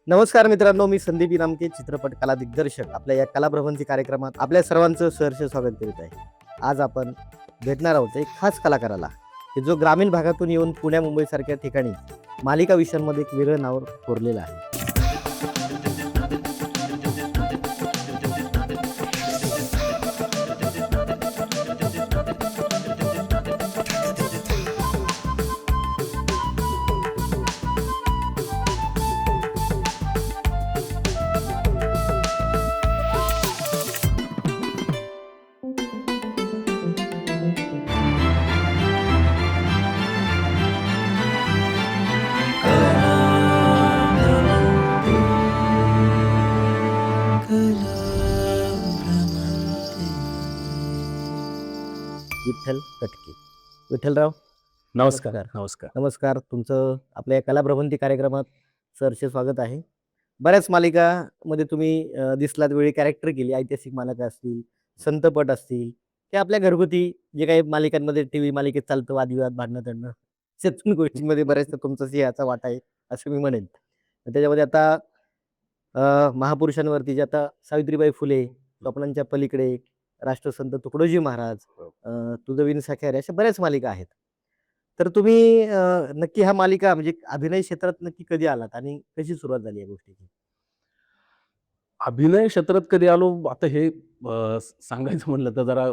नमस्कार मित्रांनो, मी संदीप इनामके, चित्रपट कला दिग्दर्शक. आपल्या या कलाभ्रमंती कार्यक्रमात आपल्या सर्वांचं सहर्ष स्वागत करीत आहे. आज आपण भेटणार आहोत एक खास कलाकाराला, की जो ग्रामीण भागातून येऊन पुण्या मुंबईसारख्या ठिकाणी मालिका विषयांमध्ये एक वेगळं नाव कोरलेलं आहे. विठ्ठल कटके. विठ्ठलराव, नमस्कार. नमस्कार. नमस्कार. नमस्कार. तुमचं आपल्या या कलाभ्रमंती कार्यक्रमात सहर्ष स्वागत आहे. बऱ्याच मालिकामध्ये तुम्ही दिसलात, वेळी कॅरेक्टर केली. ऐतिहासिक मालिका असतील, संतपट असतील, ते आपल्या घरगुती जे काही मालिकांमध्ये टीव्ही मालिकेत चालतं, वादविवाद, भांडणं-तंडणं, त्यातून गोष्टींमध्ये बऱ्याचदा तुमचा सिंहाचा वाटा आहे, असं मी म्हणेन. त्याच्यामध्ये आता महापुरुषांवरती जे आता सावित्रीबाई फुले, स्वप्नांच्या पलीकडे, राष्ट्रसंत तुकडोजी महाराज, हो. तुझं विण सख्या रे, अशा बऱ्याच मालिका आहेत. तर तुम्ही नक्की ह्या मालिका म्हणजे अभिनय क्षेत्रात नक्की कधी आलात आणि कशी सुरुवात झाली या गोष्टीची? अभिनय क्षेत्रात कधी आलो आता हे सांगायचं म्हटलं तर जरा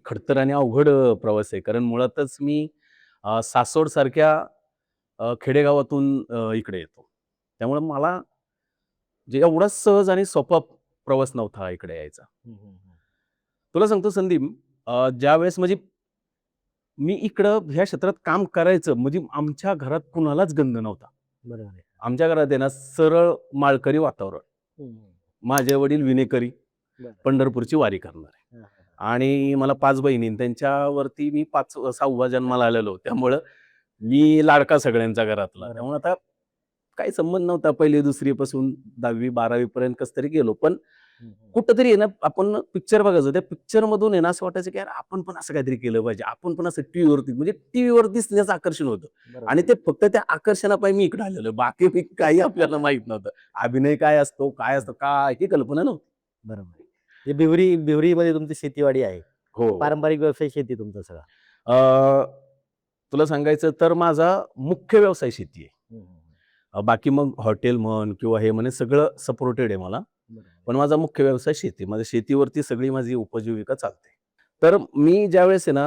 खडतर आणि अवघड प्रवास आहे. कारण मुळातच मी सासवड सारख्या खेडेगावातून इकडे येतो. त्यामुळे मला जे एवढा सहज आणि सोपा प्रवास नव्हता इकडे यायचा. तुला सांगतो संदीप, ज्यावेळेस म्हणजे मी इकडं ह्या क्षेत्रात काम करायचं म्हणजे आमच्या घरात कुणालाच गंध नव्हता. बरोबर आहे. आमच्या घरात आहे ना सरळ माळकरी वातावरण. माझे वडील विणेकरी, बरं. पंढरपूरची वारी करणारे आणि मला 5 बहिणी आणि त्यांच्यावरती मी 6वा जन्माला आलेलो. त्यामुळं मी लाडका सगळ्यांचा घरातला. बरोबर. त्यामुळे आता काही संबंध नव्हता. 1ली 2री पासून 10वी 12वी पर्यंत कसं तरी गेलो. पण कुठंतरी आहे ना आपण पिक्चर बघायचो. त्या पिक्चरमधून आहे ना असं वाटायचं की यार आपण पण असं काहीतरी केलं पाहिजे. आपण पण असं टीव्हीवरती म्हणजे टीव्हीवर दिसण्याचं आकर्षण होतं. बरोबर. आणि ते फक्त त्या आकर्षणापायी मी इकडे आलेलो. बाकी मी काही आपल्याला माहित नव्हतं. अभिनय काय असतो, काय असतं, काही कल्पना नव्हती. बरोबर आहे. हे बिवरीमध्ये तुमची शेतीवाडी आहे. हो. पारंपरिक व्यवसाय शेती तुमचा सगळा. अ, तुला सांगायचं तर माझा मुख्य व्यवसाय शेती आहे. बाकी मग हॉटेल म्हण किंवा हे म्हणे सगळं सपोर्टेड आहे मला. पण माझा मुख्य व्यवसाय शेती. माझ्या शेतीवरती सगळी माझी उपजीविका चालते. तर मी ज्यावेळेस आहे ना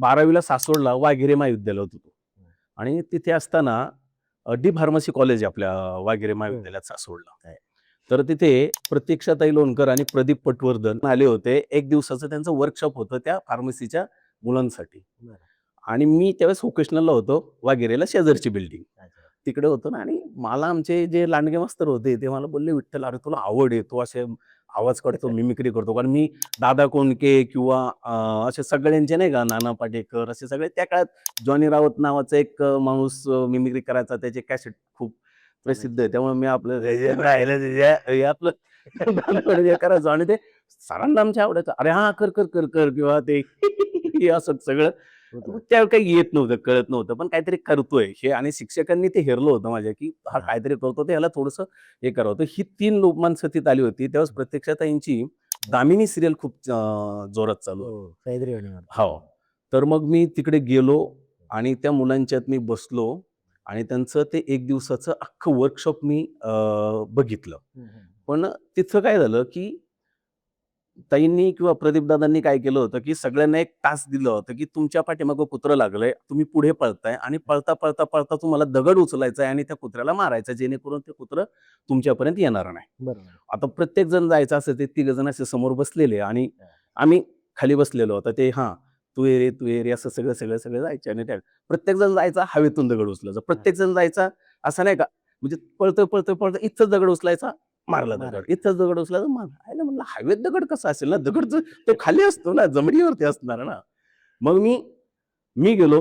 12वीला सासवडला वाघेरे महाविद्यालयात होतो. आणि तिथे असताना डी फार्मसी कॉलेज आहे आपल्या वाघेरे महाविद्यालयात सासवडला. तर तिथे प्रतीक्षाताई लोणकर आणि प्रदीप पटवर्धन आले होते. 1 दिवसाचं त्यांचं वर्कशॉप होतं त्या फार्मसीच्या मुलांसाठी. आणि मी त्यावेळेस व्होकेशनलला होतो वाघेरेला, शेजारची बिल्डिंग. तिकडे होतो ना आणि मला आमचे जे लांडगे मास्तर होते ते मला बोलले, "विठ्ठल, अरे तुला आवड आहे, तू असे आवाज काढतो, मिमिक्री करतो." कारण मी दादा कोंडके किंवा असे सगळ्यांचे नाही का, नाना पाटेकर असे सगळे त्या काळात जॉनी राऊत नावाचा एक माणूस मिमिक्री करायचा. त्याचे कॅसेट खूप प्रसिद्ध आहे. त्यामुळे मी आपलं हे आपलं हे करायचो आणि ते सरांना आमच्या आवडायचं. "अरे हां, कर, कर, कर, कर." किंवा ते हे असं सगळं. त्यावेळी काही येत नव्हतं, कळत नव्हतं. पण काहीतरी करतोय हे आणि शिक्षकांनी ते हेरलं होतं माझ्या, की हा काहीतरी करतो तर ह्याला थोडंसं हे करावं. तर ही 3 माणसं तिथं आली होती. त्यावेळेस प्रत्यक्षाताईंची दामिनी सिरियल खूप जोरात चालू होती. सह्याद्री वाणीवर. हो. तर मग मी तिकडे गेलो आणि त्या मुलांच्यात मी बसलो आणि त्यांचं ते 1 दिवसाचं अख्खं वर्कशॉप मी बघितलं. पण तिथं काय झालं, की ताईंनी किंवा प्रदीपदादांनी काय केलं होतं, की सगळ्यांना एक टास्क दिलं होतं, की तुमच्या पाठीमागं कुत्रं लागलंय. तुम्ही पुढे पळताय आणि पळता, पळता, पळता तुम्हाला दगड उचलायचा आहे आणि त्या कुत्र्याला मारायचं जेणेकरून ते कुत्रं तुमच्यापर्यंत येणार नाही. बरोबर. आता प्रत्येक जण जायचं असं ते 3 जण असे समोर बसलेले आणि आम्ही खाली बसलेलो होतो. ते हां, तू ये रे, तू ये रे असं सगळं जायचे आणि त्या प्रत्येक जण जायचा हवेतून दगड उचलायचा. प्रत्येक जण जायचा असं नाही का, म्हणजे पळतोय इथंच दगड उचलायचा, मारला दगड. इथंच दगड उचलायचा, मारला. आयला म्हणलं हवेत दगड कसा असेल ना, दगड तो खाली असतो ना, जमिनीवरती असणार ना. मग मी गेलो.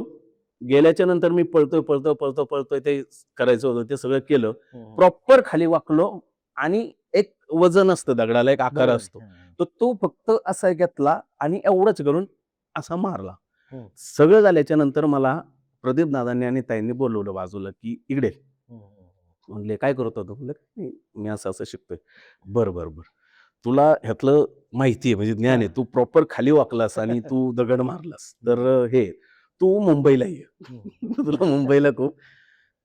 गेल्याच्या नंतर मी पळतोय ते करायचं होतं ते सगळं केलं. प्रॉपर खाली वाकलो आणि एक वजन असतं दगडाला, एक आकार असतो. तर तो फक्त असा घेतला आणि एवढंच करून असा मारला. सगळं झाल्याच्या नंतर मला प्रदीप दादांनी आणि ताईंनी बोलवलं बाजूला, की "इकडे." म्हणले काय करत होतो? म्हणलं "नाही, मी असं असं शिकतोय." "बरं, बरं, बरं. तुला ह्यातलं माहिती आहे म्हणजे ज्ञान आहे. हां. तू प्रॉपर खाली वाकलास आणि तू दगड मारलास. तर हे तू मुंबईला ये. तुला मुंबईला खूप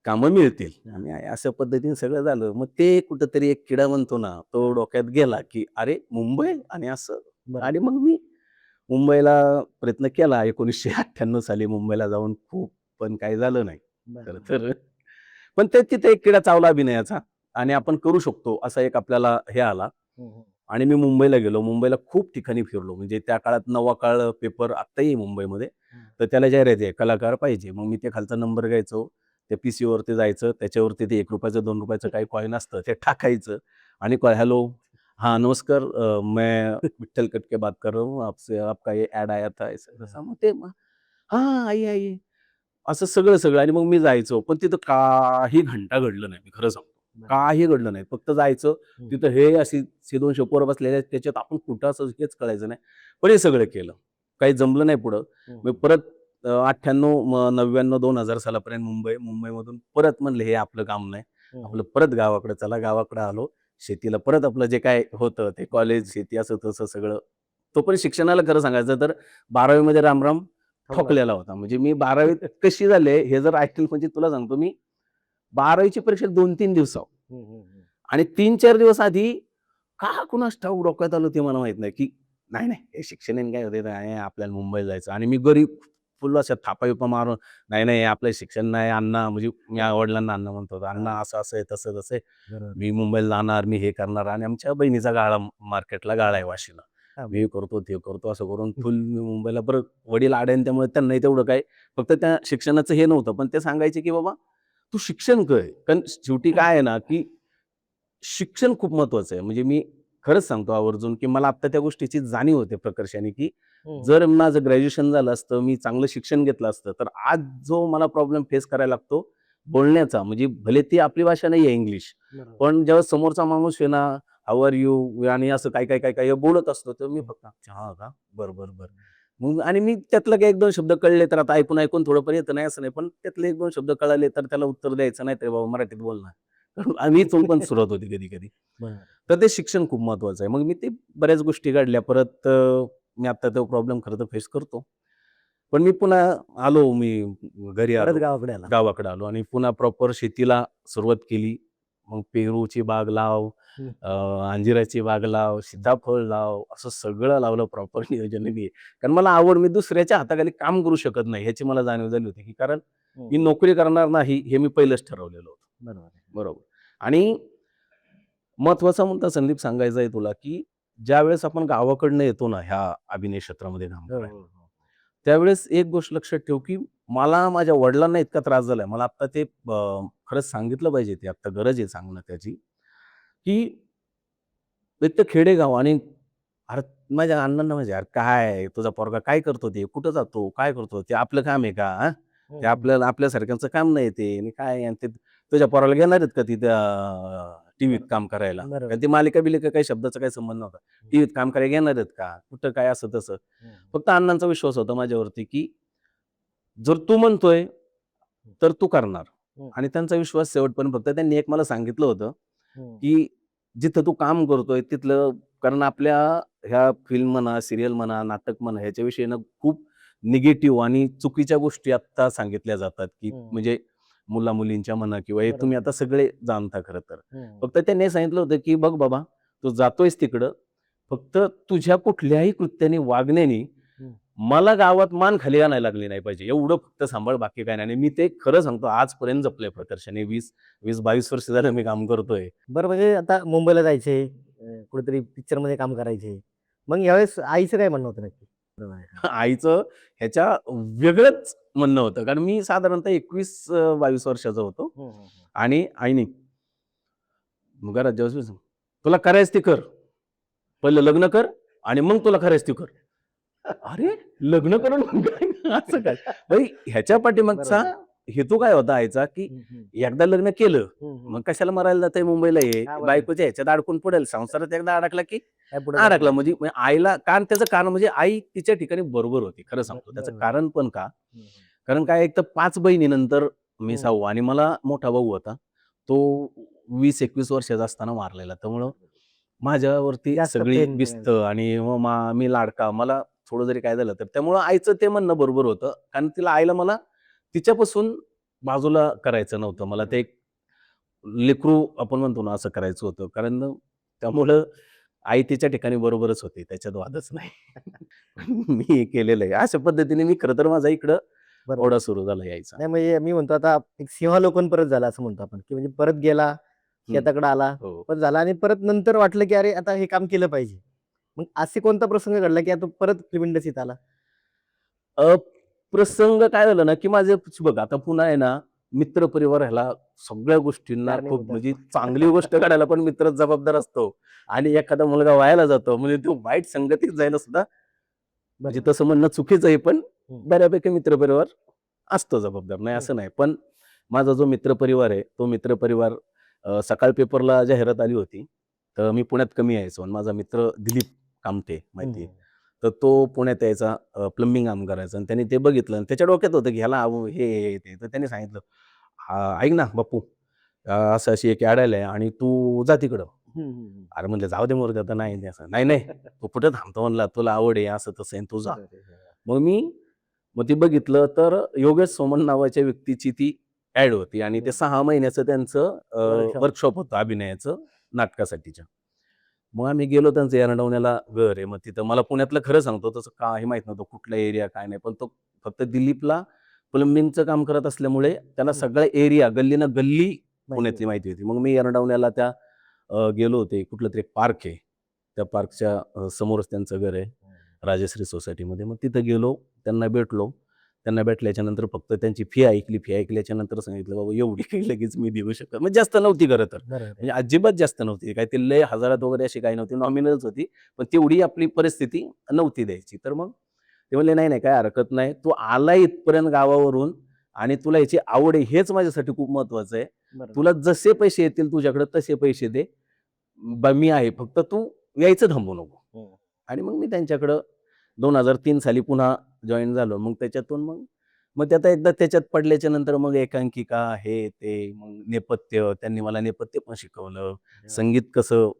कामं मिळतील." हां. आणि अशा पद्धतीने सगळं झालं. मग ते कुठेतरी एक किडा म्हणतो ना, तो डोक्यात गेला, की "अरे मुंबई आणि असं." बरोबर. आणि मग मी मुंबईला प्रयत्न केला 1998 साली मुंबईला जाऊन खूप, पण काही झालं नाही. खरं बरं. तर पण ते तिथे एक किडा चावला अभिनयाचा आणि आपण करू शकतो असा एक आपल्याला हे आला हं, हं. आणि मी मुंबईला गेलो. मुंबईला खूप ठिकाणी फिरलो. म्हणजे त्या काळात नवा काळ पेपर आत्ताही आहे मुंबईमध्ये. हां. तर त्याला जाहिरात आहे, कलाकार पाहिजे. मग मी ते खालचा नंबर घ्यायचो. त्या पीसीवरती जायचं. त्याच्यावरती ते ₹1 ₹2 काही कॉइन असतं ते टाकायचं आणि हॅलो, हाँ नमस्कार मैं विठ्ठल कटके बात कर रहा हूँ. आपसे आपका ये ॲड आया था. ऐसा-तसा. मग ते हां, आइये, आइये. असं सगळं आणि मग मी जायचो. पण तिथं काही घंटा घडलं नाही. मी खरं सांगतो. बरं. काही घडलं नाही. फक्त जायचं. हं. तिथं हे अशी 200 पोरं बसलेले आहेत. त्याच्यात आपण कुठं असं हेच कळायचं नाही. पण हे सगळं केलं. काही जमलं नाही पुढं. हं, मग हं. परत 98 99 2000 सालापर्यंत मुंबईमधून परत म्हणले हे आपलं काम नाही. हं, हं. आपलं परत गावाकडे चला. गावाकडे आलो. शेतीला परत आपलं जे काय होतं ते कॉलेज, शेती असं तसं सगळं. तो पण शिक्षणाला खरं सांगायचं तर 12वी मध्ये रामराम ठोकला. ठोकलेला होता. म्हणजे मी 12वीत कशी झाले हे जर ऐकतील म्हणजे तुला सांगतो मी 12वीची परीक्षा 2-3 दिवसावर हं, हं, हं. आणि 3-4 दिवस आधी का कुणास ठाऊक डोक्यात आलं ते मला माहीत नाही, की नाही, नाही हे शिक्षण आहे आणि काय होते नाही आपल्याला मुंबईला जायचं आणि मी गरीब फुल अशा थापा-बिपा मारून नाही, नाही आपलं शिक्षण नाही अण्णा म्हणजे मी वडिलांना अण्णा म्हणत होतो. हां. अण्णा असं-असं आहे, तसं-तसं आहे. बरोबर. मी मुंबईला जाणार, मी हे करणार आणि आमच्या बहिणीचा गाळा मार्केटला गाळा आहे वाशीला. हां. मी हे करतो, ते करतो असं करून फुल मी मुंबईला बरं वडील अडाणी त्यामुळे त्यांनाही तेवढं काय फक्त त्या शिक्षणाचं हे नव्हतं. पण ते सांगायचे, की "बाबा तू शिक्षण कर." कारण शेवटी काय आहे ना, की शिक्षण खूप महत्वाचं आहे. म्हणजे मी खरंच सांगतो आवर्जून, की मला आत्ता त्या गोष्टीची जाणीव होते प्रकर्षाने, की हं, हं. जर माझं ग्रॅज्युएशन झालं असतं, मी चांगलं शिक्षण घेतलं असतं, तर आज जो मला प्रॉब्लेम फेस करायला लागतो बोलण्याचा, म्हणजे भले ती आपली भाषा नाही आहे इंग्लिश, बरोबर. पण जेव्हा समोरचा माणूस आहे ना, हाऊ आर यू? आणि असं काय हे बोलत असतो, तर मी फक्त अच्छा हां का? बरं, बरं, बरं. मग आणि मी त्यातलं काही 1-2 शब्द कळले, तर आता ऐकून थोडंफार येतं नाही असं नाही, पण त्यातले 1-2 शब्द कळाले, तर त्याला उत्तर द्यायचं नाही, तर बाबा मराठीत बोल ना. आणि इथून पण सुरुवात होती कधी-कधी. बरोबर. तर ते शिक्षण खूप महत्वाचं आहे. मग मी ते बऱ्याच गोष्टी काढल्या. परत मी आता तो प्रॉब्लेम खरं तर फेस करतो. पण मी पुन्हा आलो, मी घरी परत आलो. गावाकडे आला. गावाकडे आलो आणि पुन्हा प्रॉपर शेतीला सुरुवात केली. मग पेरूची बाग लाव, हं. अ, अंजिराची बाग लाव, सीताफळ लाव, असं सगळं लावलं प्रॉपर नियोजनाने. कारण मला आवड, मी दुसऱ्याच्या हाताखाली काम करू शकत नाही, ह्याची मला जाणीव झाली होती, की कारण हं, मी हं. नोकरी करणार नाही, हे मी पहिलंच ठरवलेलं होतं. बरोबर आहे. बरोबर. आणि महत्वाचा मुद्दा संदीप सांगायचा आहे तुला, की ज्यावेळेस आपण गावाकडनं येतो ना, ह्या अभिनय क्षेत्रामध्ये काम हो, करायला, हो, हो. त्यावेळेस एक गोष्ट लक्षात ठेव, की मला माझ्या वडिलांना इतका त्रास झालाय. मला आत्ता ते खरंच सांगितलं पाहिजे, ते आता गरज आहे सांगणं त्याची, की एक तर खेडेगाव आणि अरे माझ्या अण्णांना म्हणजे, "यार काय तुझा पोरगा काय करतो ते? कुठं जातो? काय करतो? ते आपलं काम आहे का? हां? हं, ते हं. आपल्याला आपल्यासारख्यांचं काम नाही ते आणि काय आणि ते तुझ्या पोराला घेणार आहेत का तिथं टीव्हीत बरोबर. काम करायला?" बरोबर. कारण ती मालिका-बिलिका काही शब्दाचा काही संबंध नव्हता. हं, टीव्हीत काम करायला घेणार आहेत का? कुठं काय असं तसं. हं, फक्त अण्णांचा विश्वास होता माझ्यावरती, की जर तू म्हणतोय, हं, तर तू करणार हं, आणि त्यांचा विश्वास शेवटपर्यंत फक्त त्यांनी एक मला सांगितलं होतं, हं. की जिथं तू काम करतोय तिथलं कारण आपल्या ह्या फिल्म म्हणा, सीरियल म्हणा, नाटक म्हणा ह्याच्याविषयी ना खूप निगेटिव्ह आणि चुकीच्या गोष्टी आत्ता सांगितल्या जातात, की हं. म्हणजे मुला-मुलींच्या म्हणा किंवा हे तुम्ही बरोबर आहे. आता सगळे जाणता खरं तर. हं, फक्त त्यांनी हे सांगितलं होतं, की "बघ बाबा, तू जातोयस तिकडं, फक्त तुझ्या कुठल्याही कृत्याने, वागण्याने हं. मला गावात मान खाली आणायला लागली नाही पाहिजे. एवढं फक्त सांभाळ, बाकी काही नाही." आणि मी ते खरं सांगतो आजपर्यंत जपलंय प्रकर्षाने 20-22 वर्ष झालं मी काम करतोय. बरं म्हणजे आता मुंबईला जायचंय, कुठेतरी पिक्चरमध्ये काम करायचंय. मग यावेळेस आईचं काय म्हणणं होतं नक्की? बरोबर आहे. हां. आईचं ह्याच्या वेगळंच म्हणणं होतं. कारण मी साधारणतः 21-22 वर्षाचा होतो हं, हं, हं. आणि आईनी मग घरात जेव्हा "तुला करायचं ते कर. पहिलं लग्न कर आणि मग तुला करायचं ते कर." अरे! लग्न करून मग काय? असं काय? भाई ह्याच्या पाठीमागचा बरोबर आहे. हेतू काय होता आईचा, की हं, हं. एकदा लग्न केलं, हं, हं. मग कशाला मरायला जातंय मुंबईला हे? हां, बरोबर. बायकोच्या ह्याच्यात अडकून पडेल. संसारात एकदा अडकला, की काय पुढे जात अडकला. नाही. म्हणजे म्हणजे आईला कारण त्याचं कारण म्हणजे आई तिच्या ठिकाणी बरोबर होती. खरं सांगतो. त्याचं बरोबर आहे. कारण पण का? हं, हं. कारण काय एक तर 5 बहिणीनंतर मी हं. 6वा आणि मला मोठा भाऊ होता. तो 20-21 वर्षाचा असताना वारलेला. त्यामुळं माझ्यावरती जास्त सगळी प्रेम भिस्त करायचं. आणि मग मी लाडका. मला थोडं जरी काय झालं तर त्यामुळं आईचं ते म्हणणं बरोबर होतं. कारण तिला आईला मला तिच्यापासून बाजूला करायचं नव्हतं. मला ते एक लेकरू आपण म्हणतो ना, असं करायचं होतं. कारण त्यामुळं आई तिच्या ठिकाणी बरोबरच होती. त्याच्यात वादच नाही. मी हे केलेलं आहे. अशा पद्धतीने मी खरं तर माझा इकडं बरोबर. ओढा सुरू झाला यायचा. नाही म्हणजे मी म्हणतो आता एक सिंहावलोकन परत झालं असं म्हणतो आपण, की म्हणजे परत गेला, हं. शेताकडे आला, हो. पण झाला आणि परत नंतर वाटलं, की अरे आता हे काम केलं पाहिजे. मग असे कोणता प्रसंग घडला, की आता परत फिल्म इंडस्ट्रीत आला? अ, प्रसंग काय झालं ना, की माझे बघ आता पुन्हा आहे ना, मित्रपरिवार ह्याला सगळ्या गोष्टींना खूप कारणीभूत म्हणजे असतो. चांगली गोष्ट करायला पण मित्रच जबाबदार असतो आणि एखादा मुलगा वायाला जातो म्हणजे तो वाईट संगतीत जायला सुद्धा म्हणजे बरोबर. तसं म्हणणं चुकीचं आहे, पण हं. बऱ्यापैकी मित्रपरिवार असतो जबाबदार, नाही हं. असं नाही. पण माझा जो मित्रपरिवार आहे, तो मित्रपरिवार सकाळ पेपरला जाहिरात आली होती, तर मी पुण्यात कमी यायचो आणि माझा मित्र दिलीप कामते हं, माहिती आहे. हं. तर तो पुण्यात यायचा प्लंबिंग काम करायचा आणि त्याने ते बघितलं आणि त्याच्या डोक्यात होतं, की ह्याला हे ते. तर त्याने सांगितलं, "ऐक ना बाप्पू, असं अशी एक ॲड आहे आणि तू जा तिकडं." हं, हं, हं. अरे म्हणलं, "जाऊ दे मरू दे आता." नाही, नाही असं. "नाही, नाही, तू कुठे थांबतो?" म्हणला, "तुला आवड आहे, असं तसं आहे, तू जा." अरे देवा! मग ते बघितलं तर योगेश सोमन नावाच्या व्यक्तीची ती ॲड होती आणि ते हं. 6 महिन्याचं त्यांचं वर्कशॉप. वर्कशॉप होतं अभिनयाचं नाटकासाठीच्या. मग आम्ही गेलो त्यांचं एरंडवण्याला घर आहे. मग तिथं मला पुण्यातलं खरं सांगतो तसं काही माहीत नव्हतं कुठला एरिया काय नाही. पण तो फक्त दिलीपला प्लंबिंगचं काम करत असल्यामुळे त्याला हं. सगळा एरिया गल्लीनं गल्ली माहिती पुण्यातली होतं. माहिती होती. मग मी एरंडवण्याला त्या गेलो होते. कुठलं तरी एक पार्क आहे. त्या पार्कच्या समोरच त्यांचं घर आहे. हं. राजश्री सोसायटीमध्ये. मग तिथं गेलो, त्यांना भेटलो. त्यांना भेटल्याच्या नंतर फक्त त्यांची फी ऐकली. फी ऐकल्याच्या नंतर सांगितलं, "बाबा एवढी काही लगेच मी देऊ शकत." म्हणजे जास्त नव्हती खरं तर. बरोबर आहे. म्हणजे अजिबात जास्त नव्हती. काय ते लय हजारात वगैरे अशी काही नव्हती. नॉमिनलच होती. पण तेवढी आपली परिस्थिती नव्हती द्यायची. तर मग ते म्हणले, "नाही, नाही, काही हरकत नाही. तू आलाय इथपर्यंत गावावरून आणि तुला याची आवड आहे हेच माझ्यासाठी खूप महत्त्वाचं आहे. बरोबर. तुला जसे पैसे येतील तुझ्याकडे तसे पैसे दे. मी आहे. फक्त तू यायचं थांबू नको." हं. आणि मग मी त्यांच्याकडं 2003 साली पुन्हा जॉइन झालो. मग त्याच्यातून मग मग ते आता एकदा त्याच्यात पडल्याच्या नंतर मग एकांकिका, हे ते मग नेपथ्य त्यांनी मला नेपथ्य पण शिकवलं. अरे वाह! संगीत कसं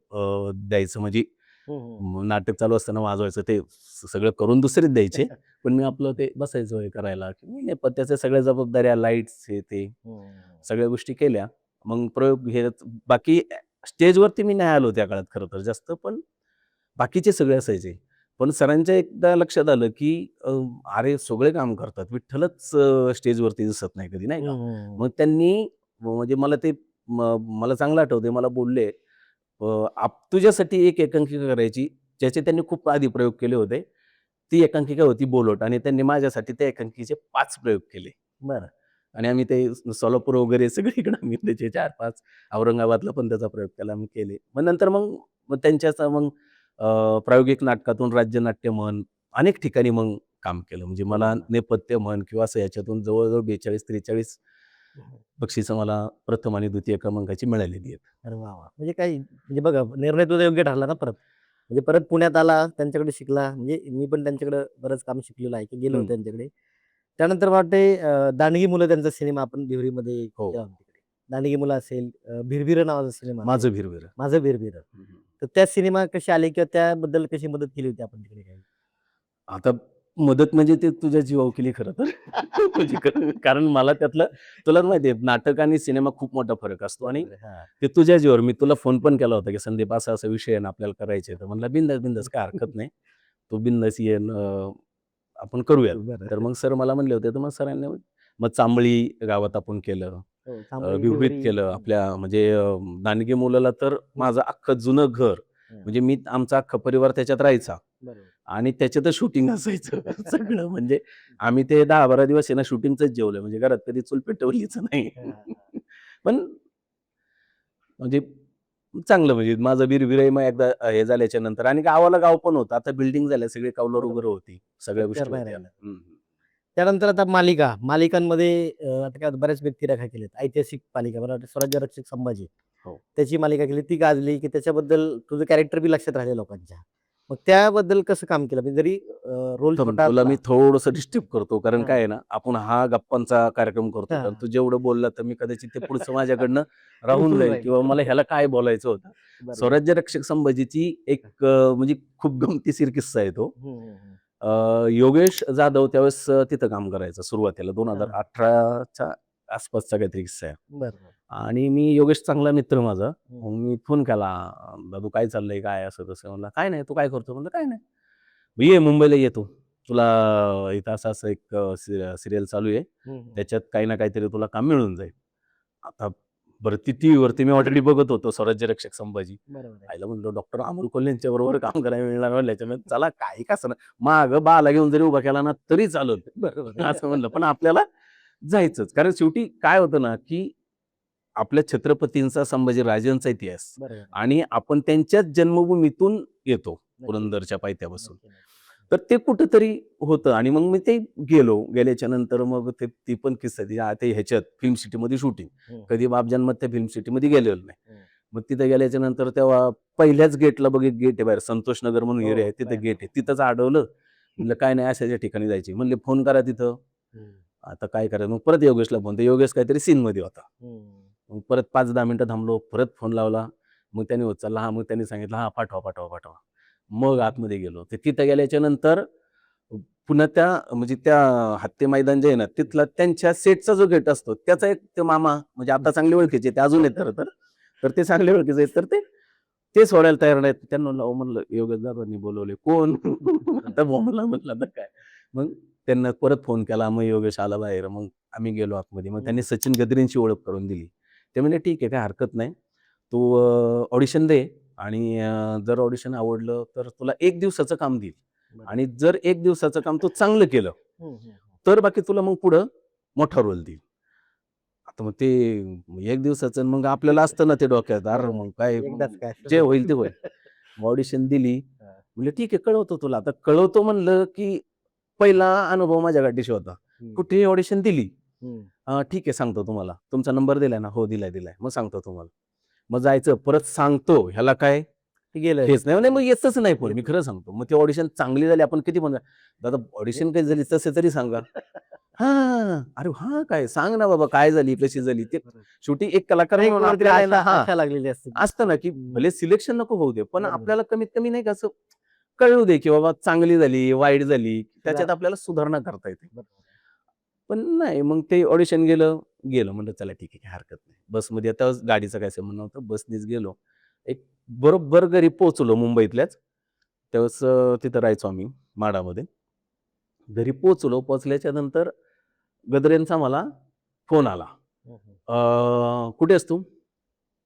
द्यायचं म्हणजे हं, हं. नाटक चालू असताना वाजवायचं ते सगळं करून दुसरेच द्यायचे. पण मी आपलं ते बसायचो हे करायला. मी नेपथ्याच्या सगळ्या जबाबदाऱ्या, लाईट्स हे ते हं. सगळ्या गोष्टी केल्या. मग प्रयोग हे बाकी स्टेजवरती मी नाही आलो त्या काळात खरं तर जास्त, पण बाकीचे सगळे असायचे. पण सरांच्या एकदा लक्षात आलं, की अरे सगळे काम करतात. विठ्ठलच स्टेजवरती दिसत नाही कधी, नाही हं, का? हं. मग त्यांनी म्हणजे मला ते मला चांगलं आठवतंय. मला बोलले, तुझ्यासाठी एक एकांकिका करायची." ज्याचे त्यांनी खूप आधी प्रयोग केले होते. ती एकांकिका होती बोलट आणि त्यांनी माझ्यासाठी त्या एकांकिकेचे 5 प्रयोग केले. बरं. आणि आम्ही ते सोलापूर वगैरे सगळीकडे आम्ही त्याचे 4-5 औरंगाबादला पण त्याचा प्रयोग केला, आम्ही केले. मग नंतर मग मग त्यांच्याच मग प्रायोगिक नाटकातून राज्यनाट्य म्हण, अनेक ठिकाणी मग काम केलं. म्हणजे मला केलं. नेपथ्य म्हण किंवा असं याच्यातून जवळ-जवळ 42-43 हं. बक्षिसं मला प्रथम आणि द्वितीय क्रमांकाची मिळालेली आहेत. अरे वाह, वाह! म्हणजे काही म्हणजे बघा निर्णय तुझा योग्य ठरला ना परत. म्हणजे परत पुण्यात आला, त्यांच्याकडे शिकला. म्हणजे मी पण त्यांच्याकडे बरंच काम शिकलेलो आहे, की गेलो होतो हं. त्यांच्याकडे. त्यानंतर वाटते दांडगी मुलं त्यांचा सिनेमा आपण भिवरीमध्ये हो. केला होता तिकडे. दांडगी मुलं असेल, भिरभिरं नावाचा सिनेमा असेल, माझं भिरभिरं. माझं भिरभिरं. हं, हं. तर त्या सिनेमा कसे आले किंवा त्याबद्दल कशी मदत केली होती आपण तिकडे काही? आता मदत म्हणजे ते तुझ्या जीवावर केली खरं तर. म्हणजे कारण मला त्यातलं तुला माहिती आहे नाटक आणि सिनेमा खूप मोठा फरक असतो आणि बरोबर आहे. हां. ते तुझ्या जीवावर. मी तुला फोन पण केला होता, की "संदीप असा-असा विषय आहे ना आपल्याला करायचे तर म्हणला, "बिंदास, बिंदास काही हरकत नाही. तू बिंदास ये आपण करूयात." तर बरं. मग सर मला म्हणले होते, तर मग सरांनी मग चांबळी गावात आपण केलं. हो, सांगली, विवरीत भिवरी. केलं. आपल्या म्हणजे दांडगे मुलाला तर हं, माझं अख्खं जुनं घर हं. म्हणजे आमचा अख्खा परिवार त्याच्यात राहायचा. बरोबर. आणि त्याच्यातच शूटिंग असायचं सगळं म्हणजे आम्ही ते 10-12 दिवस आहे ना शूटिंगचंच जेवलोय म्हणजे घरात कधी चूल पेटवलीच नाही. हां, हां. पण म्हणजे चांगलं म्हणजे माझं वीरविरही मग एकदा हे झाल्याच्या नंतर आणि गावाला गाव पण होतं. आता बिल्डिंग झाल्या सगळी कौलारू बरोबर वगैरे आहे. होती. सगळ्या स्ट्रक्चर गोष्टी नाही होत्या. राहिलं. हं, त्यानंतर आता मालिका. मालिकांमध्ये आता काय बऱ्याच व्यक्तिरेखा केल्यात. ऐतिहासिक मालिका मला वाटतं स्वराज्य रक्षक संभाजी. हो. त्याची मालिका केली ती गाजली, की त्याच्याबद्दल तुझं कॅरेक्टर बी लक्षात राहिले लोकांच्या. मग त्याबद्दल कसं काम केलं म्हणजे जरी रोल तर छोटा तुला असला. मी थोडंसं डिस्टर्ब करतो, कारण हा. काय आहे ना, आपण हा गप्पांचा कार्यक्रम करतो, हा. तर तू जेवढं बोलला तर मी कदाचित ते पुढचं माझ्याकडनं राहून उठून जाईल राहील. किंवा मला ह्याला काय बोलायचं होतं. बरोबर. स्वराज्य रक्षक संभाजीची एक म्हणजे खूप गमतीशीर किस्सा आहे तो. हम्म, हम्म, हम्म. योगेश जाधव त्यावेळेस तिथं काम करायचं सुरुवातीला हा. 2018च्या आसपासचा काहीतरी किस्सा आहे. बरोबर. आणि मी योगेश चांगला मित्र माझा. हम्म. मग मी फोन केला, "दादू काय चाललंय? काय असं तसं?" म्हणला, "काय नाही, तू काय करतो?" म्हणलं, "काय नाही." "ये मुंबईला ये तू. तुला इथं असं-असं एक सीरियल चालू आहे. हम्म. त्याच्यात काही ना काहीतरी तुला काम मिळून जाईल." आता बरं ती टीव्हीवरती मी ऑलरेडी बघत होतो स्वराज्य रक्षक संभाजी. बरोबर आहे. आईला म्हणलं डॉक्टर अमोल कोल्हे यांच्या बरोबर काम करायला मिळणार म्हणलं याच्यामध्ये. चला काही का असं मागं बाला घेऊन जरी उभा केला ना तरी चालेल. बरोबर आहे. असं म्हणलं. पण आपल्याला जायचंच. कारण शेवटी काय होतं ना, की आपल्या छत्रपतींचा संभाजीराजांचा इतिहास बरोबर आहे. आणि आपण त्यांच्याच जन्मभूमीतून येतो, नक्की. पुरंदरच्या पायथ्यापासून. नक्की, नक्की. तर ते कुठेतरी होतं आणि मग मी ते गेल्याच्या नंतर मग ती पण किस्सा ते ह्याच्यात फिल्म सिटीमध्ये शूटिंग. हम्म. कधी बापजन्मात त्या फिल्म सिटीमध्ये गेलेलो नाही. हम्म. मग तिथे गेल्याच्या नंतर तेव्हा पहिल्याच गेटला एक गेट आहे बाहेर, संतोष नगर म्हणून हो, एरिया आहे, तिथे बाहेर. गेट आहे. तिथंच अडवलं. म्हणलं काय नाही अशाच्या ठिकाणी जायची. म्हणले फोन करा तिथं. हम्म. आता काय करायचं? मग परत योगेशला फोन. तर योगेश काहीतरी सीनमध्ये होता. हम्म. मग परत 5-10 मिनिटं थांबलो. परत फोन लावला. मग त्याने उचलला. हां, मग त्यांनी सांगितलं, "हां, पाठवा." मग आतमध्ये गेलो. ते तिथं गेल्याच्या नंतर पुन्हा म्हणजे त्या हत्ती मैदान जे आहे ना, तिथला त्यांच्या सेटचा जो गेट असतो, त्याचा एक ते मामा म्हणजे आता चांगले ओळखीचे ते अजून आहेत खरं तर. तर ते चांगले ओळखीचे आहेत. तर ते सोडायला तयार नाहीत. त्यांना म्हणलं, "अहो," म्हणलं, "योगेश दादांनी बोलवले." "कोण?" आता बोंबलला म्हटलं, "आता काय?" मग त्यांना परत फोन केला. मग योगेश आला बाहेर. मग आम्ही गेलो आतमध्ये. मग त्यांनी सचिन गद्रेंची ओळख करून दिली. ते म्हणले, "ठीक आहे, काही हरकत नाही. तू ऑडिशन दे आणि जर ऑडिशन आवडलं तर तुला 1 दिवसाचं काम देईल बरोबर. आणि जर 1 दिवसाचं काम तू चांगलं केलं, हम्म, हम्म, तर बाकी तुला मग पुढं मोठा रोल देईल." आता मग ते 1 दिवसाचं मग आपल्याला असतं ना ते डोक्यात, "अरे बरोबर. मग काय एकदाच काय जे होईल ते होईल." ऑडिशन दिली. हा. म्हणलं, "ठीक आहे, कळवतो तुला." आता कळवतो म्हणलं, की पहिला अनुभव माझ्या गाठीशी होता. हम्म. कुठेही ऑडिशन दिली. हम्म. ठीक आहे, सांगतो तुम्हाला. तुमचा नंबर दिलाय ना? हो, दिलाय. मग सांगतो तुम्हाला. मग जायचं, परत सांगतो, ह्याला काय ते गेलं. हेच नाही. म्हणे मग येतच नाही फोन. मी खरं सांगतो. मग ती ऑडिशन चांगली झाली. आपण किती म्हणणार, "दादा ऑडिशन कशी झाली?" "तसे तरी सांगा." "हां." "अरे हां, काय? सांग ना बाबा काय झाली? कशी झाली?" ते बरोबर. शेवटी एक कलाकार एक म्हणून कुठेतरी आपल्याला आहे ना आशा हां, आशा लागलेली असते. असतं ना, की हम्म. भले सिलेक्शन नको होऊ दे, पण बरोबर. आपल्याला कमीत कमी नाही का असं कळू दे, की बाबा चांगली झाली, वाईट झाली. त्याच्यात आपल्याला सुधारणा करता येते. बरोबर. पण नाही, मग ते ऑडिशन गेलो. म्हणलं चला ठीक आहे, काही हरकत नाही. बसमध्ये आता गाडीचं काय संबंध नव्हतं. बसनीच गेलो. एक बरोबर घरी पोहोचलो मुंबईतल्याच. त्यावेळेस तिथं राहायचो आम्ही माढामध्ये. घरी पोहोचलो. पोहोचल्याच्या नंतर गद्रेंचा मला फोन आला. हम्म, हम्म. "कुठे आहेस तू?"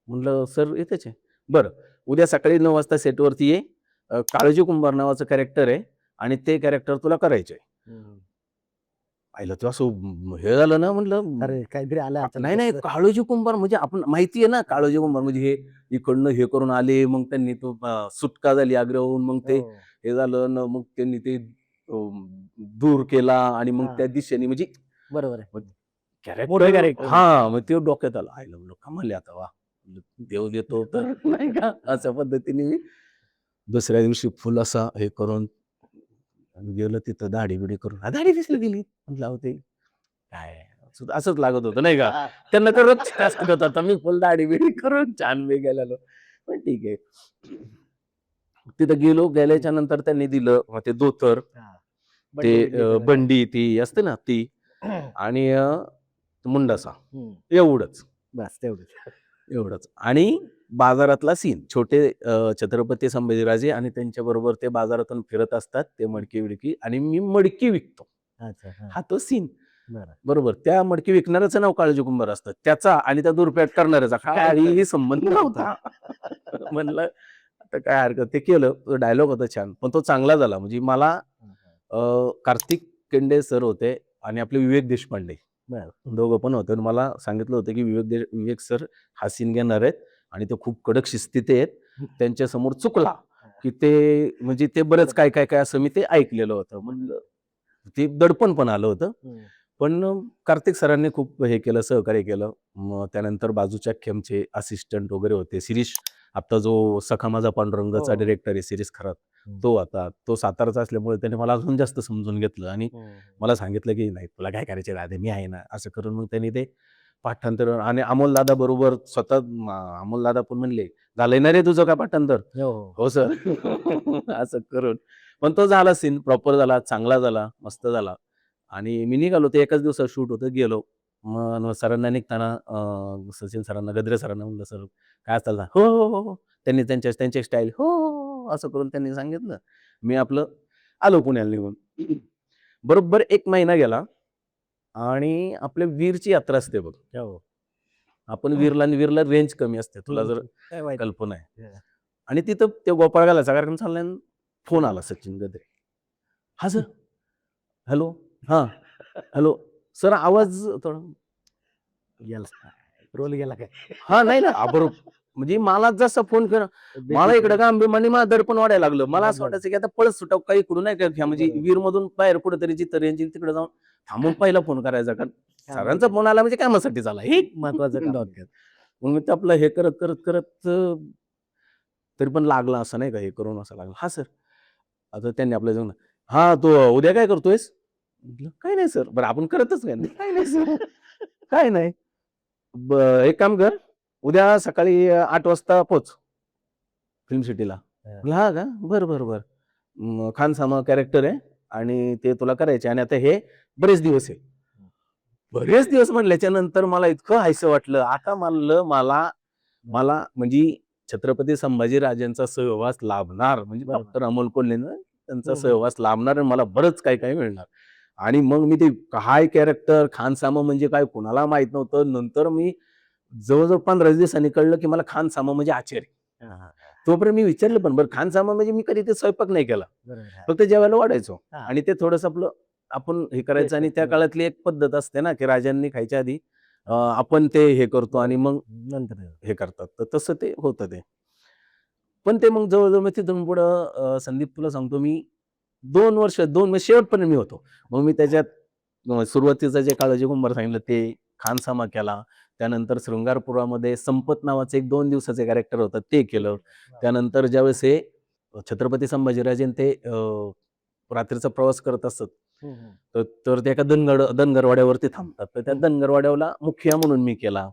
म्हटलं, "सर इथेच आहे." "बरं, उद्या सकाळी 9 वाजता सेटवरती ये. काळोजी कुंभार नावाचं कॅरेक्टर आहे आणि ते कॅरेक्टर तुला करायचं आहे." हम्म. पाहिलं तेव्हा हे झालं ना, म्हणलं अरे काहीतरी आलं नाही, नाही, अचानक. काळोजी कुंभार म्हणजे आपण माहिती आहे ना, काळोजी कुंभार म्हणजे हे इकडनं हे करून आले, मग त्यांनी तो सुटका झाली आग्र्याहून, मग ते हो. हे झालं ना, मग त्यांनी ते दूर केला आणि मग हा. त्या दिशेने म्हणजे बरोबर आहे. मग मोठं कॅरेक्टर character. हां, मग ते डोक्यात आलं. आईला म्हणलं कमाल आहे आता वाह! म्हणलं देव देतो तर नाही का, अशा पद्धतीने मी दुसऱ्या दिवशी फुल असा हे करून गेलो तिथं दाढी-बिढी करून. दाढी दिसली गेली. म्हटलं अहो ते काय असंच लागत होतं नाही का? हा. त्यांना तर रोजच टास्क देत होता. मी फुल दाढी-बिढी करून छान मी गेलेलो. पण ठीक आहे. तिथं गेल्याच्या नंतर त्यांनी दिलं ते धोतर, हा. ते बंडी बिंडी सगळं काय. बंडी ती असते ना ती आणि मुंडासा हम्म. एवढंच. बस तेवढंच. एवढंच आणि बाजारातला सीन. छोटे छत्रपती संभाजीराजे आणि त्यांच्याबरोबर ते बाजारातून फिरत असतात. ते मडकी-बिडकी आणि मी मडकी विकतो. अच्छा. हा. हा तो सीन. बरं. बरोबर. त्या मडकी विकणाऱ्याचं नाव काळोजी कुंभार असतं. त्याचा आणि त्या दुर्पेट करणाऱ्याचा काहीही संबंध नव्हता. म्हणलं आता काय हरकत ते केलं. तो डायलॉग होता छान. पण तो चांगला झाला. म्हणजे मला अ, कार्तिक केंडे सर होते आणि आपले विवेक देशपांडे. बरं. दोघं पण होते आणि मला सांगितलं होतं, की विवेक सर हा सीन घेणार आहेत आणि ते खूप कडक शिस्तीचे आहेत. त्यांच्यासमोर चुकला, की ते म्हणजे ते बरंच काय असं मी ते ऐकलेलं होतं. म्हणलं ते दडपण पण आलं होतं. हम्म. पण कार्तिक सरांनी खूप हे केलं, सहकार्य केलं. मग त्यानंतर बाजूच्या खेमचे असिस्टंट वगैरे होते. शिरीष आता जो सखा माझा पांडुरंगचा हो. डिरेक्टर आहे सिरीज खरात, हम्म. तो आता तो सातारचा असल्यामुळे त्याने मला अजून जास्त समजून घेतलं आणि मला सांगितलं की नाही तुला काय करायचे राधे मी आहे ना, असं करून मग त्यांनी ते पाठांतर आणि अमोलदादा बरोबर स्वतः अमोलदादा पण म्हणले झालंय ना रे तुझं का पाठांतर? हो. हो सर. असं करून पण तो झाला सीन प्रॉपर झाला, चांगला झाला, मस्त झाला आणि मी निघालो ते एकाच दिवसात शूट होतं गेलो. मग सरांना निघताना सचिन सरांना, गद्रे सरांना म्हणलं, "सर काय चाललं?" "हो, हो, हो, हो." त्यांनी त्यांची स्टाईल "हो, हो, हो," असं करून त्यांनी सांगितलं. मी आपलं आलो पुण्याला निघून. बरोबर 1 महिना गेला आणि आपल्या वीरची यात्रा असते बघ. हो. आपण वीरला रेंज कमी असते. तुला जर काय माहिती. कल्पना आहे. हा. आणि तिथं ते गोपाळ घालायचा कार्यक्रम चाललाय आणि फोन आला सचिन गद्रे. "हां सर." "हॅलो." "हां." "हॅलो." "सर आवाज थोडा." गेला रोल गेला काय. हां, नाही ना. म्हणजे मला जसा फोन केला, मला इकडे का अंबेमानी मला दडपण वाढायला लागलं. मला असं वाटायचं की आता पळत सुटावं काही इकडून नाही का म्हणजे बरोबर. वीरमधून बाहेर कुठेतरी जिथं रेंज येईल तिकडे जाऊन थांबून पहिला फोन करायचा. कारण सरांचा फोन आला म्हणजे कामासाठी झाला. हे महत्वाचं काम. डोक्यात. मग मी ते आपलं हे करत तरी पण लागला असं नाही का हे करून असं लागलं. "हां सर." आता त्यांनी आपल्या जाऊन "हां, तू उद्या काय करतोयस?" म्हटलं, "काही नाही सर." "बरं आपण करतच काय नाही?" "काही नाही सर." "काही नाही." "एक काम कर, उद्या सकाळी 8 वाजता पोहोच फिल्म सिटीला." हा. म्हटलं, "हां का? बरं, बरं, बरं." खानसामा कॅरेक्टर आहे आणि ते तुला करायचे आणि आता हे बरेच दिवस आहे. बरेच दिवस म्हणल्याच्या नंतर मला इतकं हायसं वाटलं. आता म्हणलं मला मला म्हणजे छत्रपती संभाजीराजांचा सहवास लाभणार म्हणजे बरोबर. डॉक्टर अमोल कोल्हेनं त्यांचा हम्म. सहवास लाभणार आणि मला बरंच काही मिळणार. आणि मग मी ते काय कॅरेक्टर खानसामा म्हणजे काय कोणाला माहित नव्हतं. नंतर मी जवळ-जवळ 15 दिवसांनी कळलं, की मला खानसामा म्हणजे आचार्य. हा, हा. तोपर्यंत मी विचारलं पण बरं खानसामा म्हणजे मी कधी ते स्वयंपाक नाही केला. बरोबर. हा. फक्त जेवायला वाढायचो हा. आणि ते थोडंसं आपलं आपण हे करायचं आणि त्या काळातली एक पद्धत असते ना, की राजांनी खायच्या आधी आपण ते हे करतो आणि मग नंतर हे करतात. तर तसं ते होतं ते. पण ते मग जवळ-जवळ मी तिथून पुढं संदीप तुला सांगतो मी 2 वर्ष 2 म्हणजे शेवटपर्यंत मी होतो. मग मी त्याच्यात सुरुवातीचं जे काळोजी कुंभार सांगितलं ते, खानसामा केला. त्यानंतर शृंगारपुरामध्ये संपत नावाचं एक 2 दिवसाचं कॅरेक्टर होतं ते केलं. त्यानंतर ज्यावेळेस हे छत्रपती संभाजीराजे ते रात्रीचा प्रवास करत असतात. तर ते एका धनगरवाड्यावरती थांबतात. तर त्या धनगरवाड्याला मुखिया म्हणून मी केला.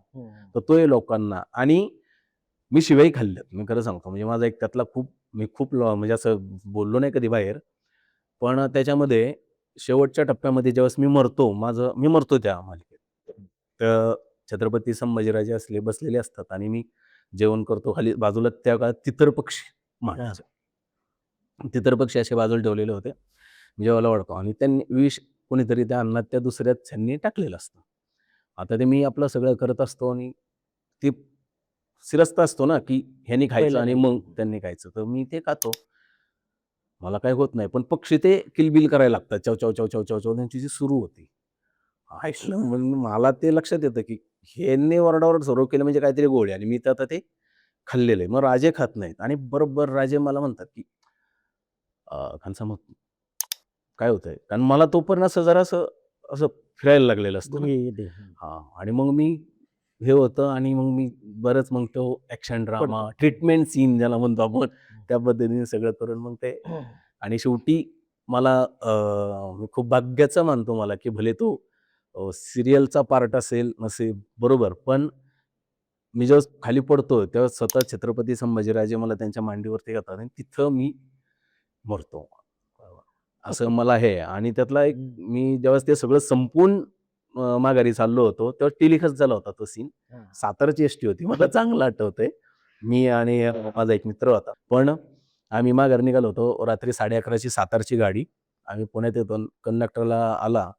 तर तोही लोकांना आणि मी शिव्याही खाल्ल्यात. मी खरं सांगतो. म्हणजे माझा एक त्यातला मी खूप म्हणजे असं बोललो नाही कधी बाहेर. पण त्याच्यामध्ये शेवटच्या टप्प्यामध्ये ज्यावेळेस मी मरतो त्या मालिकेत. तर छत्रपती संभाजीराजे बसलेले असतात आणि मी जेवण करतो. खाली बाजूला त्या काळात तितर पक्षी मागायचे. तितर पक्षी असे बाजूला ठेवलेले होते. जेवायला वाढतो आणि त्यांनी विष कोणीतरी त्या अन्नात त्या दुसऱ्याच ह्यांनी टाकलेलं असतं. आता ते मी आपलं सगळं करत असतो आणि ती सिरस्ता असतो ना, की ह्यानी खायचं आणि मग त्यांनी खायचं. तर मी ते खातो. मला काही होत नाही. पण पक्षी ते किलबिल करायला लागतात. चव, चव, चव, चव, चव, चव त्यांची जी सुरू होती. ऐकलं म्हणून मला ते लक्षात येतं, की ह्यांनी ओरडाओरड सुरू केलं म्हणजे काहीतरी गोड आहे आणि मी तर आता ते खाल्लेलं आहे. मग राजे खात नाहीत आणि बरोबर राजे मला म्हणतात, की "खानसामा काय होतंय?" कारण मला तोपर्यंत असं जरासं असं फिरायला लागलेलं असतं ना. हां आणि मग मी हे होतं आणि मग मी बरंच मग तो ॲक्शन ड्रामा, ट्रीटमेंट सीन ज्याला म्हणतो आपण, त्या पद्धतीने सगळं करून मग ते आणि शेवटी मला मी खूप भाग्याचं मानतो मला, की भले तो सीरियलचा पार्ट असेल, नसेल बरोबर. पण मी जेव्हा खाली पडतो, तेव्हा स्वतः छत्रपती संभाजीराजे मला त्यांच्या मांडीवरती घेतात आणि तिथं मी मरतो. असं मला हे आहे आणि त्यातला एक मी ज्यावेळेस ते सगळं संपवून माघारी चाललो होतो, तेव्हा टेलिकास्ट झाला होता तो सीन. साताराची एसटी होती. मला चांगलं आठवतंय. मी आणि माझा एक मित्र होता. पण आम्ही माघारी निघालो होतो. रात्री 11:30ची सातारची गाडी. आम्ही पुण्यात येतो. कंडक्टरला आला,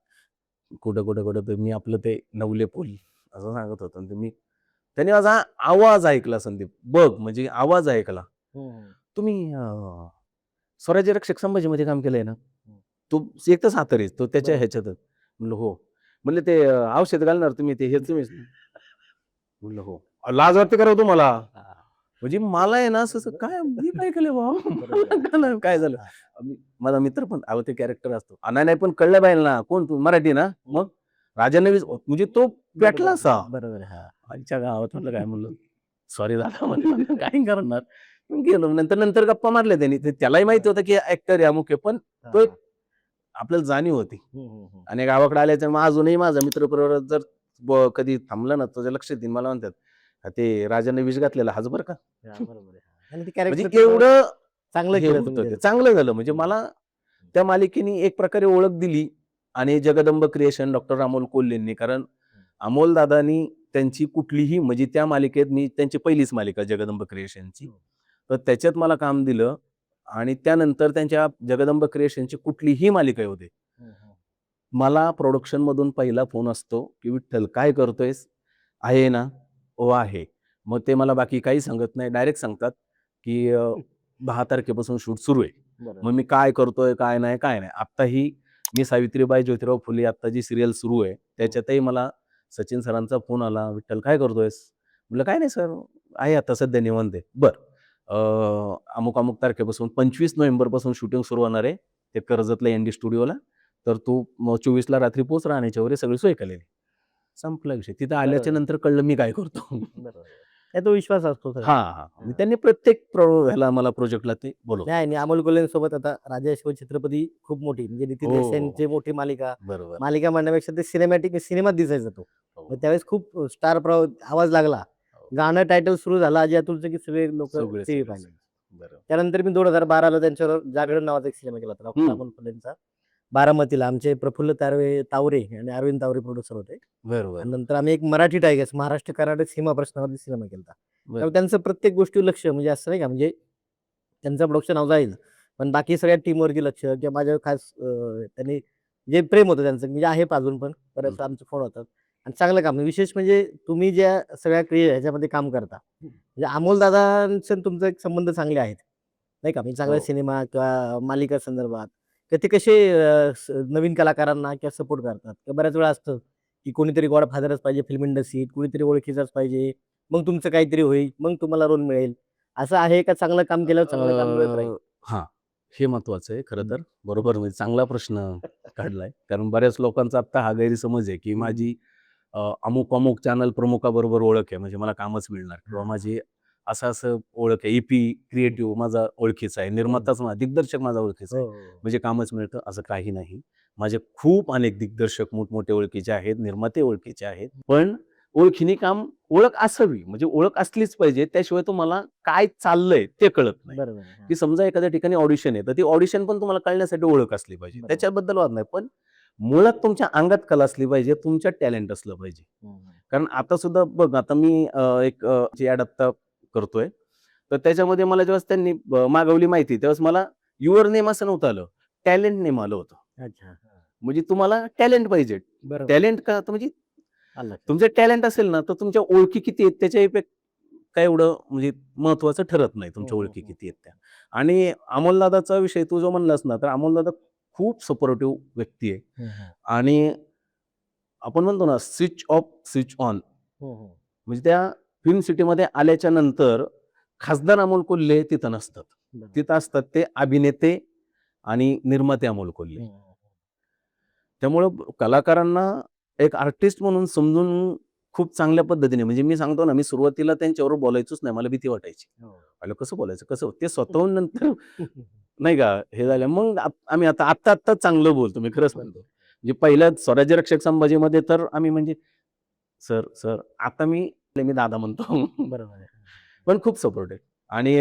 कुठं तर मी आपलं ते नवले पूल असं सांगत होतो. आणि त्याने माझा आवाज ऐकला संदीप. बघ म्हणजे आवाज ऐकला. तुम्ही स्वराज्य रक्षक संभाजीमध्ये काम केलंय ना? तो एक तर सातारीच. तो त्याच्या ह्याच्यातच. म्हणलं, "हो." म्हणले, "ते औषध घालणार तुम्ही ते हे तुम्हीच." म्हणलं, "हो." लाज वाटते का राव तुम्हाला? म्हणजे मला आहे ना असं काय मी काय केलं बाबा? काय झालं? माझा मित्र पण अहो ते कॅरेक्टर असतो. नाही, नाही पण कळलं पाहिजे ना. कोण तू? मराठी ना? मग राजा नवीच म्हणजे तो पेटला असा. बरोबर. हा. आईच्या गावात म्हटलं काय म्हणलं. सॉरी दादा म्हणलं काय करणार. गेलो नंतर गप्पा मारल्या त्यांनी. त्यालाही माहिती होतं की ऍक्टर आहे अमुक आहे, पण तो एक आपल्याला जाणीव होती. आणि गावाकडे आल्याच्या मग अजूनही माझा मित्रपरिवार जर कधी थांबला ना तुझ्या लक्षात येईल मला म्हणतात ते राजाने विष घातलेला हाच बरं का. बरोबर आहे. आणि ते म्हणजे कॅरेक्टर एवढं चांगलं हे केलं होतं तुम्ही ते त्याचं. चांगलं झालं. म्हणजे मला त्या मालिकेने एक प्रकारे ओळख दिली आणि जगदंब क्रिएशन डॉक्टर अमोल कोल्हेंनी, कारण अमोल दादानी त्यांची कुठलीही म्हणजे त्या मालिकेत मी त्यांची पहिलीच मालिका जगदंब क्रिएशनची, तर त्याच्यात मला काम दिलं आणि त्यानंतर त्यांच्या जगदंब क्रिएशनची कुठलीही मालिका येऊ दे, मला प्रोडक्शन मधून पहिला फोन असतो की विठ्ठल काय करतोयस, आहे ना? हो आहे. मग ते मला बाकी काही सांगत नाही, डायरेक्ट सांगतात की 10 तारखेपासून शूट सुरू आहे. मग मी काय करतोय काय नाही काय नाही. आत्ताही मी सावित्रीबाई ज्योतिराव फुले आत्ता जी सिरियल सुरू आहे त्याच्यातही मला सचिन सरांचा फोन आला, विठ्ठल काय करतोयस? म्हटलं काय नाही सर, आहे आता सध्या निवांत आहे. बरं अमुक अमुक तारखेपासून 25 नोव्हेंबर पासून शूटिंग सुरू होणार आहे ते कर्जतला एनडी स्टुडिओला, तर तू 24ला रात्री पोच, राहण्याच्या वगैरे सगळी सोय केलेली. संपला विषय. तिथं आल्याच्या नंतर कळलं मी काय करतो. तो विश्वास असतो सगळा. हां, हां. त्यांनी प्रत्येक ह्याला मला प्रोजेक्टला ते बोलवलं. नाही आणि अमोल कोल्हेंसोबत आता राजा यशवंत छत्रपती खूप मोठी म्हणजे नितीन हो, देसाईंची मोठी मालिका. बरोबर. मालिका म्हणण्यापेक्षा ते सिनेमात दिसायचा तो. हो. मग त्यावेळेस खूप स्टार आवाज लागला. गाणं टायटल सुरू झालं अजय अतुलचं की सगळे लोक सगळे, टीव्ही सगळे, पाहिले. बरोबर. त्यानंतर मी 2012ला त्यांच्यावर जागरण नावाचा एक सिनेमा केला होता डॉक्टर अमोल कोल्हेंचा. बारामतीला आमचे प्रफुल्ल तावरे आणि अरविंद तावरे प्रोड्युसर होते. बरोबर. आणि नंतर आम्ही एक मराठी टायगर्स महाराष्ट्र कर्नाटक सीमा प्रश्नावरती सिनेमा केला. बरं. त्यामुळे त्यांचं प्रत्येक गोष्टीवर लक्ष म्हणजे असं नाही का, म्हणजे त्यांचं प्रोडक्शन हाऊस जाईल पण बाकी सगळ्या टीमवरती लक्ष किंवा माझ्यावर खास त्यांनी जे प्रेम होतं त्यांचं म्हणजे आहे अजून पण बरेच आमचे फोन होतात आणि चांगलं काम. विशेष म्हणजे तुम्ही ज्या सगळ्या ह्याच्यामध्ये काम करता म्हणजे अमोल दादांचं तुमचं एक संबंध चांगले आहेत नाही का, म्हणजे चांगला हो. सिनेमा किंवा मालिका संदर्भात तर ते कसे नवीन कलाकारांना किंवा सपोर्ट करतात किंवा बऱ्याच वेळा असतं की कोणीतरी गॉडफादरच पाहिजे फिल्म इंडस्ट्रीत, कोणीतरी ओळखीचाच पाहिजे, मग तुमचं काहीतरी होईल, मग तुम्हाला रोल मिळेल. असं आहे का चांगलं काम केलं चांगलं काम मिळत राहील? हां, हे महत्वाचं आहे खरं तर. बरोबर म्हणजे चांगला प्रश्न काढलाय. कारण बऱ्याच लोकांचा आता हा गैरसमज आहे, की माझी अमुक चॅनल प्रमुखाबरोबर ओळख आहे म्हणजे मला कामच मिळणार किंवा माझी असं ओळख आहे. ईपी क्रिएटिव्ह माझा ओळखीचा आहे, निर्माताच दिग्दर्शक माझा ओळखीचा आहे. म्हणजे कामच मिळतं असं काही नाही. माझे खूप अनेक दिग्दर्शक मोठमोठे ओळखीचे आहेत, निर्माते ओळखीचे आहेत. पण ओळखीने काम ओळख असावी म्हणजे ओळख असलीच पाहिजे. त्याशिवाय तुम्हाला काय चाललंय ते कळत नाही. बरोबर. की समजा एखाद्या ठिकाणी ऑडिशन आहे, तर ती ऑडिशन पण तुम्हाला कळण्यासाठी ओळख असली पाहिजे. बरोबर. त्याच्याबद्दल वाद नाही. पण मुळात तुमच्या अंगात कला असली पाहिजे, तुमच्यात टॅलेंट असलं पाहिजे. कारण आता सुद्धा बघ आता मी एक ॲड आत्ता करतोय. तर त्याच्यामध्ये मला जेव्हा त्यांनी मागवली माहिती तेव्हाच मला युअर नेम असं नव्हतं आलं. टॅलेंट नेम आलं होतं. अच्छा. म्हणजे तुम्हाला टॅलेंट पाहिजे. बरोबर. टॅलेंट का तर म्हणजे आलं. तुमचं टॅलेंट असेल ना, तर तुमच्या ओळखी किती आहेत त्याच्या इफेक्ट काय एवढं म्हणजे महत्वाचं ठरत नाही तुमच्या ओळखी किती आहेत त्या. आणि अमोलदादाचा विषय तू जो म्हणलास ना, तर अमोलदादा खूप सपोर्टिव्ह व्यक्ती आहे. आणि आपण म्हणतो ना स्विच ऑफ, स्विच ऑन. म्हणजे त्या फिल्म सिटीमध्ये आल्याच्या नंतर खासदार अमोल कोल्हे तिथं नसतात. तिथं असतात ते अभिनेते आणि निर्माते अमोल कोल्हे. त्यामुळं कलाकारांना एक आर्टिस्ट म्हणून समजून खूप चांगल्या पद्धतीने म्हणजे मी सांगतो ना, मी सुरुवातीला त्यांच्याबरोबर बोलायचोच नाही. मला भीती वाटायची. अरे कसं बोलायचं? कसं? ते स्वतःहून नंतर नाही का हे झालं. मग आम्ही आत्ता चांगलं बोलतो. मी खरं सांगतो. म्हणजे पहिल्या स्वराज्य रक्षक संभाजीमध्ये तर आम्ही म्हणजे सर आता मी दादा म्हणतो. बरोबर आहे. पण खूप सपोर्ट आहे. आणि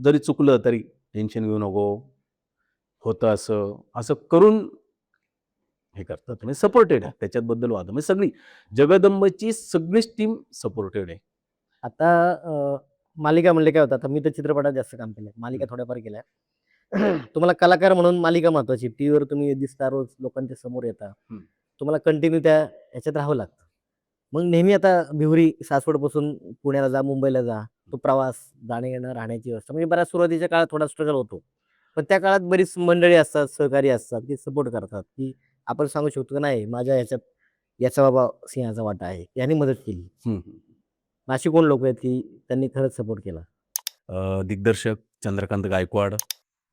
जरी चुकलं तरी टेन्शन घेऊ नको. होतं असं करून हे करतात. म्हणजे सपोर्टेड आहे. त्याच्याबद्दल वाद म्हणजे सगळी जगदंबची सगळीच टीम सपोर्टेड आहे. आता मालिका म्हणले काय होतं, आता मी तर चित्रपटात जास्त काम केलंय. मालिका थोड्याफार केल्या. तुम्हाला कलाकार म्हणून मालिका महत्वाची. टीव्हीवर तुम्ही दिसता, रोज लोकांच्या समोर येता. तुम्हाला कंटिन्यू त्या ह्याच्यात राहावं लागतं. मग नेहमी आता भिवरी, सासवडपासून पुण्याला जा, मुंबईला जा. तो प्रवास, जाणं-येणं, राहण्याची व्यवस्था म्हणजे बऱ्याच सुरुवातीच्या काळात थोडा स्ट्रगल होतो. पण त्या काळात बरीच मंडळी असतात, सहकारी असतात, की सपोर्ट करतात, की आपण सांगू शकतो की नाही माझ्या ह्याच्यात याचा बाबा सिंहाचा वाटा आहे. याने मदत केली. अशी कोण लोक आहेत की त्यांनी खरंच सपोर्ट केला? दिग्दर्शक चंद्रकांत गायकवाड,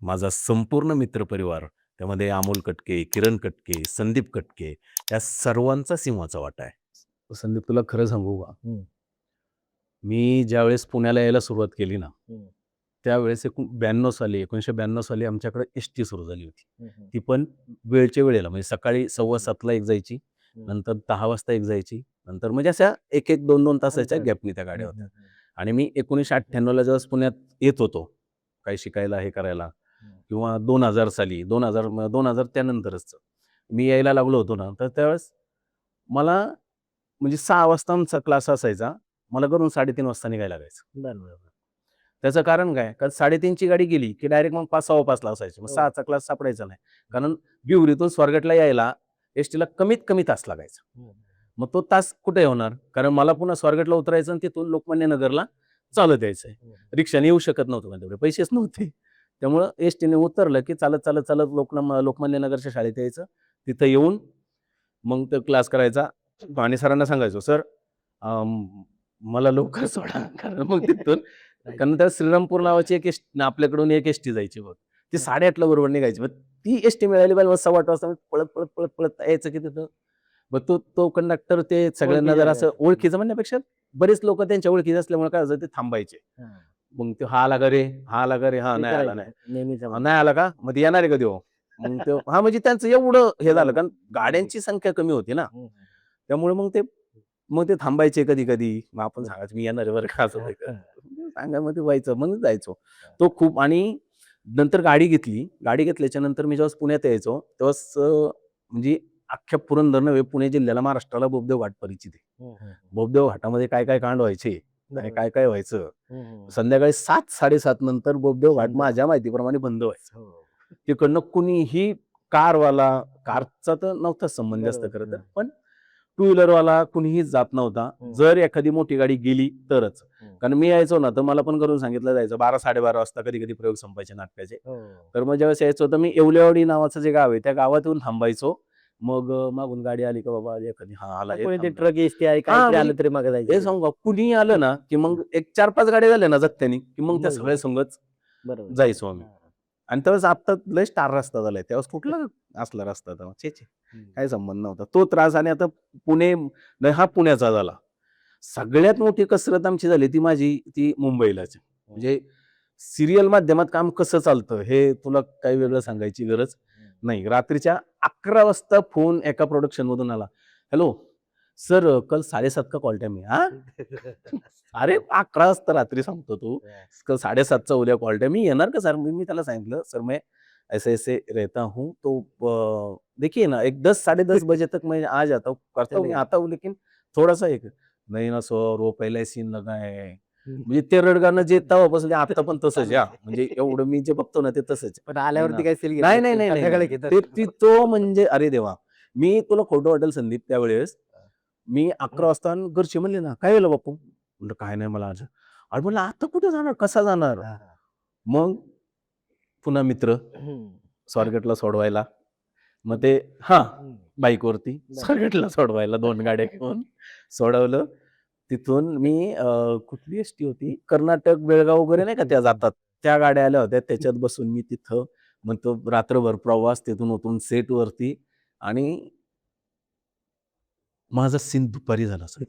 माझा संपूर्ण मित्रपरिवार, त्यामध्ये अमोल कटके, किरण कटके, संदीप कटके या सर्वांचा सिंहाचा वाटा आहे. संदीप तुला खरं सांगू का? मी ज्यावेळेस पुण्याला यायला सुरुवात केली ना, त्यावेळेस 1992 साली आमच्याकडे एसटी सुरू झाली होती. ती पण वेळच्या वेळेला म्हणजे सकाळी 7:15 ला एक जायची, नंतर 10 वाजता एक जायची, नंतर म्हणजे अशा 1-1, 2-2 तासाच्या गॅपनी त्या गाड्या होत्या. आणि मी 1998ला ज्यावेळेस पुण्यात येत होतो, काही शिकायला हे करायला किंवा 2000 साली 2000 त्यानंतरच मी यायला लागलो होतो ना, तर त्यावेळेस मला म्हणजे 6 वाजता आमचा क्लास असायचा. मला घरून 3:30 वाजता निघायला लागायचं. बरोबर. त्याचं कारण काय? कारण 3:30 ची गाडी गेली, की डायरेक्ट मग 5 5:15 ला असायची. मग हो. 6 चा क्लास सापडायचा नाही. कारण भिवरीतून स्वारगेटला यायला एसटीला कमीत कमी तास लागायचा. मग तो तास कुठे होणार? कारण मला पुन्हा स्वारगेटला उतरायचं आणि तिथून लोकमान्य नगरला चालत यायचंय. रिक्षाने येऊ शकत नव्हतो, कारण तेवढे पैसेच नव्हते. त्यामुळं एसटीने उतरलं, की चालत लोकमान्य नगरच्या शाळेत यायचं. तिथं येऊन मग तो क्लास करायचा आणि सरांना सांगायचो, "सर मला लवकर सोडा." कारण मग तिथून कारण त्या श्रीरामपूर नावाची एक आपल्याकडून एक एसटी जायची बघ. ती 8:30 ला बरोबर निघायची. मग ती एसटी मिळाली पाहिजे. मग 8:15 वाजता मी पळत यायचं की तिथं. मग तो तो कंडक्टर ते सगळ्यांना जरा असं ओळखीचं म्हणण्यापेक्षा बरेच लोकं त्यांच्या ओळखीचे असल्यामुळे काय व्हायचं ते थांबायचे. मग तो "हा आला का रे? हा आला का रे? हां, नाही आला नाही." नेहमीच नाही आला का? मग ते येणार आहे कधी हो? मग तो हां, म्हणजे त्यांचं एवढं हे झालं कारण गाड्यांची संख्या कमी होती ना. त्यामुळे मग ते थांबायचे कधी-कधी. मग आपण सांगायचं, "मी येणार आहे बरं का." असं तसं. सांगामध्ये व्हायचं. मग जायचो. तो खूप आणि नंतर गाडी घेतली. गाडी घेतल्याच्या नंतर मी जेव्हा पुण्यात यायचो, तेव्हाच म्हणजे अख्ख्या पुरंदर नव्हे, पुणे जिल्ह्याला, महाराष्ट्राला बोबदेव घाट परिचित आहे. बोबदेव घाटामध्ये काय-काय कांड व्हायचे आणि काय-काय व्हायचं. संध्याकाळी 7:00-7:30 नंतर बोबदेव घाट माझ्या माहितीप्रमाणे बंद व्हायचा. तिकडनं कुणीही कारचा तर नव्हताच संबंध जास्त खरं तर, पण टू व्हीलरवाला कुणीही जात नव्हता. जर एखादी मोठी गाडी गेली तरच. कारण मी यायचो ना, तर मला पण घरून सांगितलं जायचं 12-12:30 वाजता कधी-कधी प्रयोग संपायचे नाटकाचे. तर मग ज्यावेळेस यायचो तर मी येवलेवाडी नावाचं जे गाव आहे, त्या गावात येऊन थांबायचो. मग मागून गाडी आली का बाबा एखादी हां, आला हे कोणी ते थांबला. ट्रक एसटी आहे हां, काहीतरी म्हणजे आलं तरी मागे हे जायचं. सांगू का, कुणीही आलं ना, की मग एक 4-5 गाड्या झाल्या ना जत्त्यानी, की मग त्या मग सगळ्या संगच बरोबर. जायचो आम्ही. आणि त्यावेळेस आता लय स्टार रस्ता झालाय. त्यावेळेस कुठला असला रस्ता तेव्हा. छे, छे. काही संबंध नव्हता. तो त्रास आणि आता पुणे नाही हा पुण्याचा झाला. सगळ्यात मोठी कसरत आमची झाली ती मुंबईलाच. म्हणजे सीरियल माध्यमात काम कसं चालतं हे तुला काही वेगळं सांगायची गरज नाही. रात्रीच्या 11 वाजता फोन एका प्रोडक्शनमधून आला. "हॅलो, सर कल 7:30 का कॉल टाइम है." हां? अरे 11 वाजता रात्री सांगतो तू. 7:30चा उद्या कॉल टाइम. मी येणार का सर? मी त्याला सांगितलं, "सर मैं ऐसे-ऐसे रहता हूँ, तो देखिए ना एक 10 साढ़े 10 बजे तक मैं आ जाता हूँ, करता हूँ, आता हूँ लेकिन थोड़ा-सा एक." "नहीं ना सर, वो पहले सीन लगा है." म्हणजे ते रडगाणं जे तेव्हापासून ते आता पण तसंच आहे हां. म्हणजे एवढं मी जे बघतो ना ते तसंच आहे. पण आल्यावरती काय सील नाही, नाही, नाही, नाही, नाही. तो म्हणजे अरे देवा! मी तुला खोटं वाटेल संदीप त्यावेळेस मी 11 वाजता आणि घरचे म्हणले ना, "काय झालं बापू?" म्हटलं, "काय नाही मला आज." अरे म्हणलं, "आता कुठे जाणार? कसा जाणार?" मग पुन्हा मित्र स्वारगेटला सोडवायला. मग ते हां, बाईकवरती स्वारगेटला सोडवायला 2 गाड्या घेऊन सोडवलं. तिथून मी कुठली एसटी होती? कर्नाटक, बेळगाव वगैरे नाही का त्या जातात. त्या गाड्या आल्या होत्या. त्याच्यात बसून मी तिथं मग तो रात्रभर प्रवास तिथून उतरून सेटवरती आणि माझा सीन दुपारी झाला सर.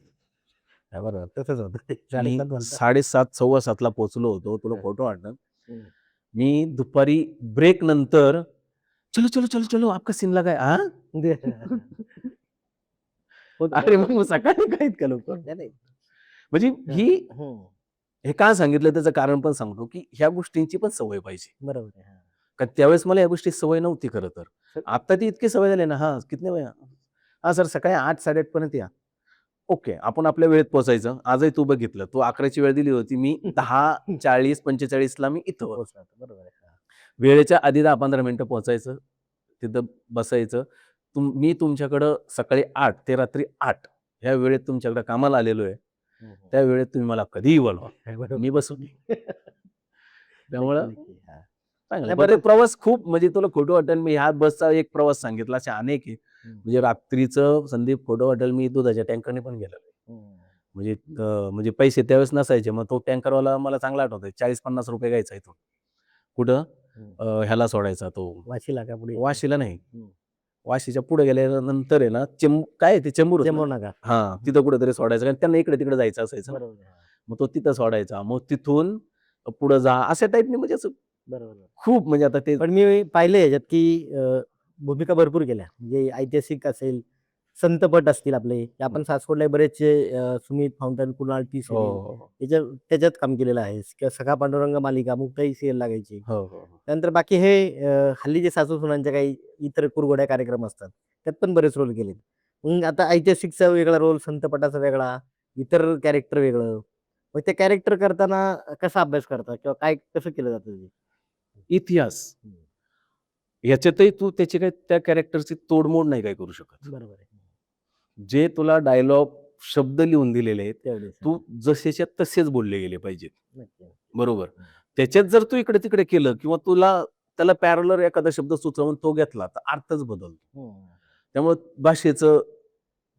बरोबर तसंच होतं. मी 7:30 म्हणता. 7:30 7:15 ला पोहोचलो होतो. तुला खोटं वाटणार. हं. मी दुपारी ब्रेक नंतर "चलो, चलो, चलो, चलो आपका सीन लगा है." हां? अरे मग सकाळी काय इतक्या लवकर? नाही, नाही. म्हणजे ही हं. हे का सांगितलं त्याचं कारण पण सांगतो, की ह्या गोष्टींची पण सवय पाहिजे. बरोबर आहे. हां. कारण त्यावेळेस मला या गोष्टी सवय नव्हती खरं तर. सर आता ती इतकी सवय झाली ना, "हां, कितने बजे?" "हां सर, सकाळी 8 8:30 पर्यंत या." ओके. आपण आपल्या वेळेत पोहोचायचं. आजही तू बघितलं. तू 11 ची वेळ दिली होती. मी 10:40-45 ला मी इथं होतो. पोहोचला होता. बरोबर आहे. हां. वेळेच्या आधी 10-15 मिनिटं पोहोचायचं. तिथं बसायचं. मी तुमच्याकडं सकाळी 8 ते रात्री 8 ह्या वेळेत तुमच्याकडे कामाला आलेलो आहे. हं, हं. त्या वेळेत तुम्ही मला कधीही बोलवा. बरोबर. मी बसून येईन. त्यामुळं नक्की, नक्की. हां. चांगलं नाही आहे. पण ते बरं. प्रवास खूप म्हणजे तुला खोटं वाटेल मी ह्या बसचा एक प्रवास सांगितला. असे अनेक आहे. हं. म्हणजे रात्रीचं संदीप खोटं वाटेल मी दुधाच्या टँकरने पण गेलेलो आहे. हं. म्हणजे म्हणजे पैसे त्यावेळेस नसायचे. मग तो टँकरवाला मला चांगला आठवतंय ₹40-50 घ्यायचा इथून. कुठं? हं. ह्याला सोडायचा तो वाशीला का पुढे? वाशीला नाही. हं. वाशीच्या पुढे गेल्यानंतर आहे ना काय आहे ते चेंबूर चेंबूर नाका. हां, तिथं कुठेतरी सोडायचं कारण त्यांना इकडे-तिकडे जायचं असायचं. बरोबर आहे. हां. मग तो तिथं सोडायचा, मग तिथून पुढे जा अशा टाईपने म्हणजे असं बरोबर. खूप म्हणजे आता ते पण मी पाहिलंय याच्यात की भूमिका भरपूर केल्या. म्हणजे ऐतिहासिक असेल, संतपट असतील आपले. की आपण सासवडला बरेचसे सुमित फाउंटन, कुणाल टी हो, सिरियल हो, त्याच्यात काम केलेलं आहे. किंवा सखा पांडुरंग मालिका, मुक्ताई सिरियल लागायची. हो, हो, हो. त्यानंतर बाकी हे हल्लीचे सासू-सुनांच्या काही इतर कुरघोड्या कार्यक्रम असतात. त्यात पण बरेच रोल केलेत. मग आता ऐतिहासिकचा वेगळा रोल, संतपटाचा वेगळा, इतर कॅरेक्टर वेगळं. मग ते कॅरेक्टर करताना कसा अभ्यास करता किंवा काय कसं केलं जातं ते? इतिहास हं. ह्याच्यातही तू त्याची काही त्या कॅरेक्टरची तोडमोड नाही काय करू शकत. बरोबर आहे. जे तुला डायलॉग शब्द लिहून दिलेले आहेत, तेवढेच. तू जसेच्या तसेच बोलले गेले पाहिजेत. नक्की. बरोबर. हं. त्याच्यात जर तू इकडे-तिकडे केलं किंवा तुला त्याला पॅरलर एखादा शब्द सुचवून तो घेतला, तर अर्थच बदलतो. हं. त्यामुळे भाषेचं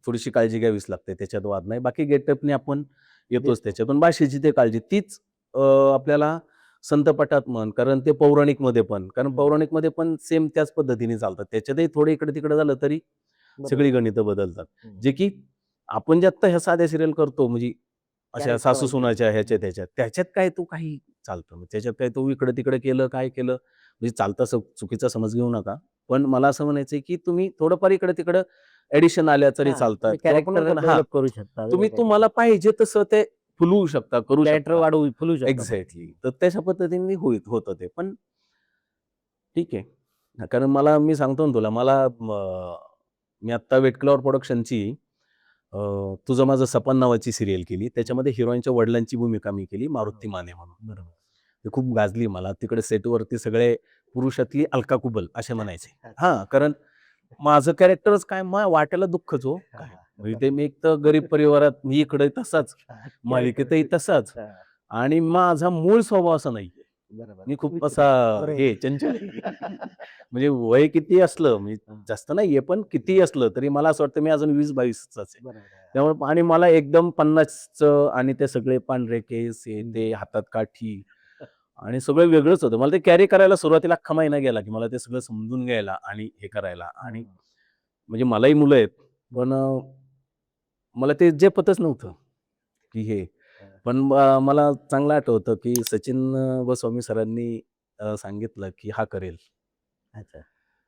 थोडीशी काळजी घ्यावीच लागते. त्याच्यात वाद नाही. बाकी गेटअपने आपण येतोच येतो. त्याच्यातून. भाषेची ते काळजी तीच आपल्याला संतपटात म्हण, कारण ते पौराणिकमध्ये पण. कारण हं. पौराणिकमध्ये पण सेम त्याच पद्धतीने चालतात. त्याच्यातही थोडं इकडे-तिकडे झालं तरी बरोबर. सगळी गणितं बदलतात. हं. जे की आपण जे आत्ता ह्या साध्या सीरियल करतो म्हणजे अशा कॅरेक्टर सासू-सुनाच्या ह्याच्या हं. त्याच्यात. त्याच्यात काय तू काही चालतं. त्याच्यात काय तू इकडे-तिकडे केलं, काय केलं म्हणजे चालतं असं चुकीचा समज घेऊ नका. पण मला असं म्हणायचंय की तुम्ही थोडंफार इकडे-तिकडे एडिशन आल्या तरी हां, चालतात तुम्ही किंवा आपण कॅरेक्टर म्हणतो ना हां, डेव्हलप करू शकता. वेगळं तुम्ही काहीतरी. तुम्हाला पाहिजे तसं ते फुलवू शकता, करू कॅरेक्टर शकता. फुलवू शकता. एक्झॅक्टली. तर तशा पद्धतीने होतं ते. पण ठीक आहे. कारण मी सांगतो ना तुला, मी आत्ता वेट क्लॉवर प्रोडक्शनची अ, तुझं माझं सपन नावाची सीरियल केली. त्याच्यामध्ये हिरोईनच्या वडिलांची भूमिका मी केली, मारुती माने म्हणून. बरोबर. ते खूप गाजली मला. तिकडे सेटवरती सगळे पुरुषातली अलका कुबल असे म्हणायचे. अच्छा. हां, कारण माझं कॅरेक्टरच काय वाट्याला दुःखच हो. हां, काय हां. म्हणजे ते मी एक तर गरीब परिवारात मी इकडे तसाच, अच्छा. मालिकेतही कॅरेक्टर. तसाच हां. आणि माझा मूळ स्वभाव असा नाहीये. बरोबर. मी खूप विचित्र. असा बरोबर. हे चंचल आहे. म्हणजे वय किती असलं म्हणजे हां. जास्त नाहीये, पण कितीही असलं तरी मला असं वाटतं मी अजून 20-22चाच आहे. बरोबर आहे. त्यामुळे आणि मला एकदम 50चं आणि ते सगळे पांढरे केस, हे हं. ते हातात काठी आणि सगळं वेगळंच होतं. मला ते कॅरी करायला सुरुवातीला अख्खा महिना गेला, की मला ते सगळं समजून घ्यायला आणि हे करायला आणि हं. म्हणजे मलाही मुलं आहेत. पण मला ते झेपतच नव्हतं, की हे. हां. पण मला चांगलं आठवतं, की सचिन गोस्वामी सरांनी सांगितलं, की हा करेल. अच्छा.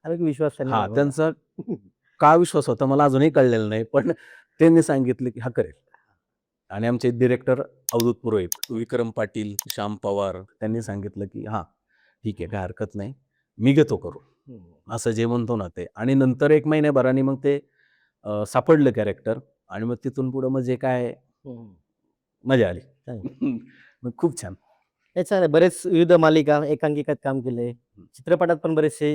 हा एक विश्वास त्यांनी हां, दाखवला. त्यांचा का विश्वास होता मला अजूनही कळलेलं नाही. पण त्यांनी सांगितलं, की हा करेल. आणि आमचे डिरेक्टर अवधूत पुरोहित, विक्रम पाटील, श्याम पवार त्यांनी सांगितलं, की "हां, ठीक आहे, काही हरकत नाही. मी घेतो करून." हं. असं जे म्हणतो ना ते. आणि नंतर 1 महिन्याभराने मग ते सापडलं कॅरेक्टर आणि मग तिथून पुढं मग जे काय हं. मजा आली. चांगलं. मग खूप छान. हे छान आहे. बरेच विविध मालिका, एकांकिकात काम केलंय. चित्रपटात पण बरेचसे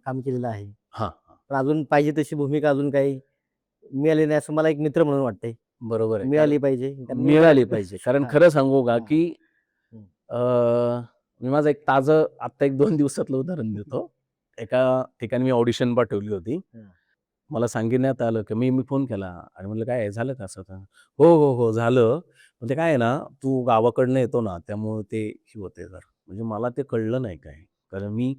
काम केलेलं आहे. हां, हां. पण अजून पाहिजे तशी भूमिका अजून काही मिळाली नाही असं मला एक मित्र म्हणून वाटतंय. बरोबर आहे. कारण मिळाली पाहिजे. कारण मी मिळाली बऱ्याच पाहिजे. कारण हां, खरं सांगू का, हां. की हं. अ, मी माझं एक ताजं आत्ता 1-2 दिवसातलं उदाहरण देतो. एका ठिकाणी मी ऑडिशन पाठवली होती. हां. मला सांगण्यात आलं, की मी मी फोन केला आणि म्हटलं, "काय आहे, झालं का असं?" "हो, हो, हो, झालं. पण ते काय आहे ना, तू गावाकडनं येतो ना, त्यामुळं ते हे होतंय जरा." म्हणजे मला ते कळलं नाही काय. कारण मी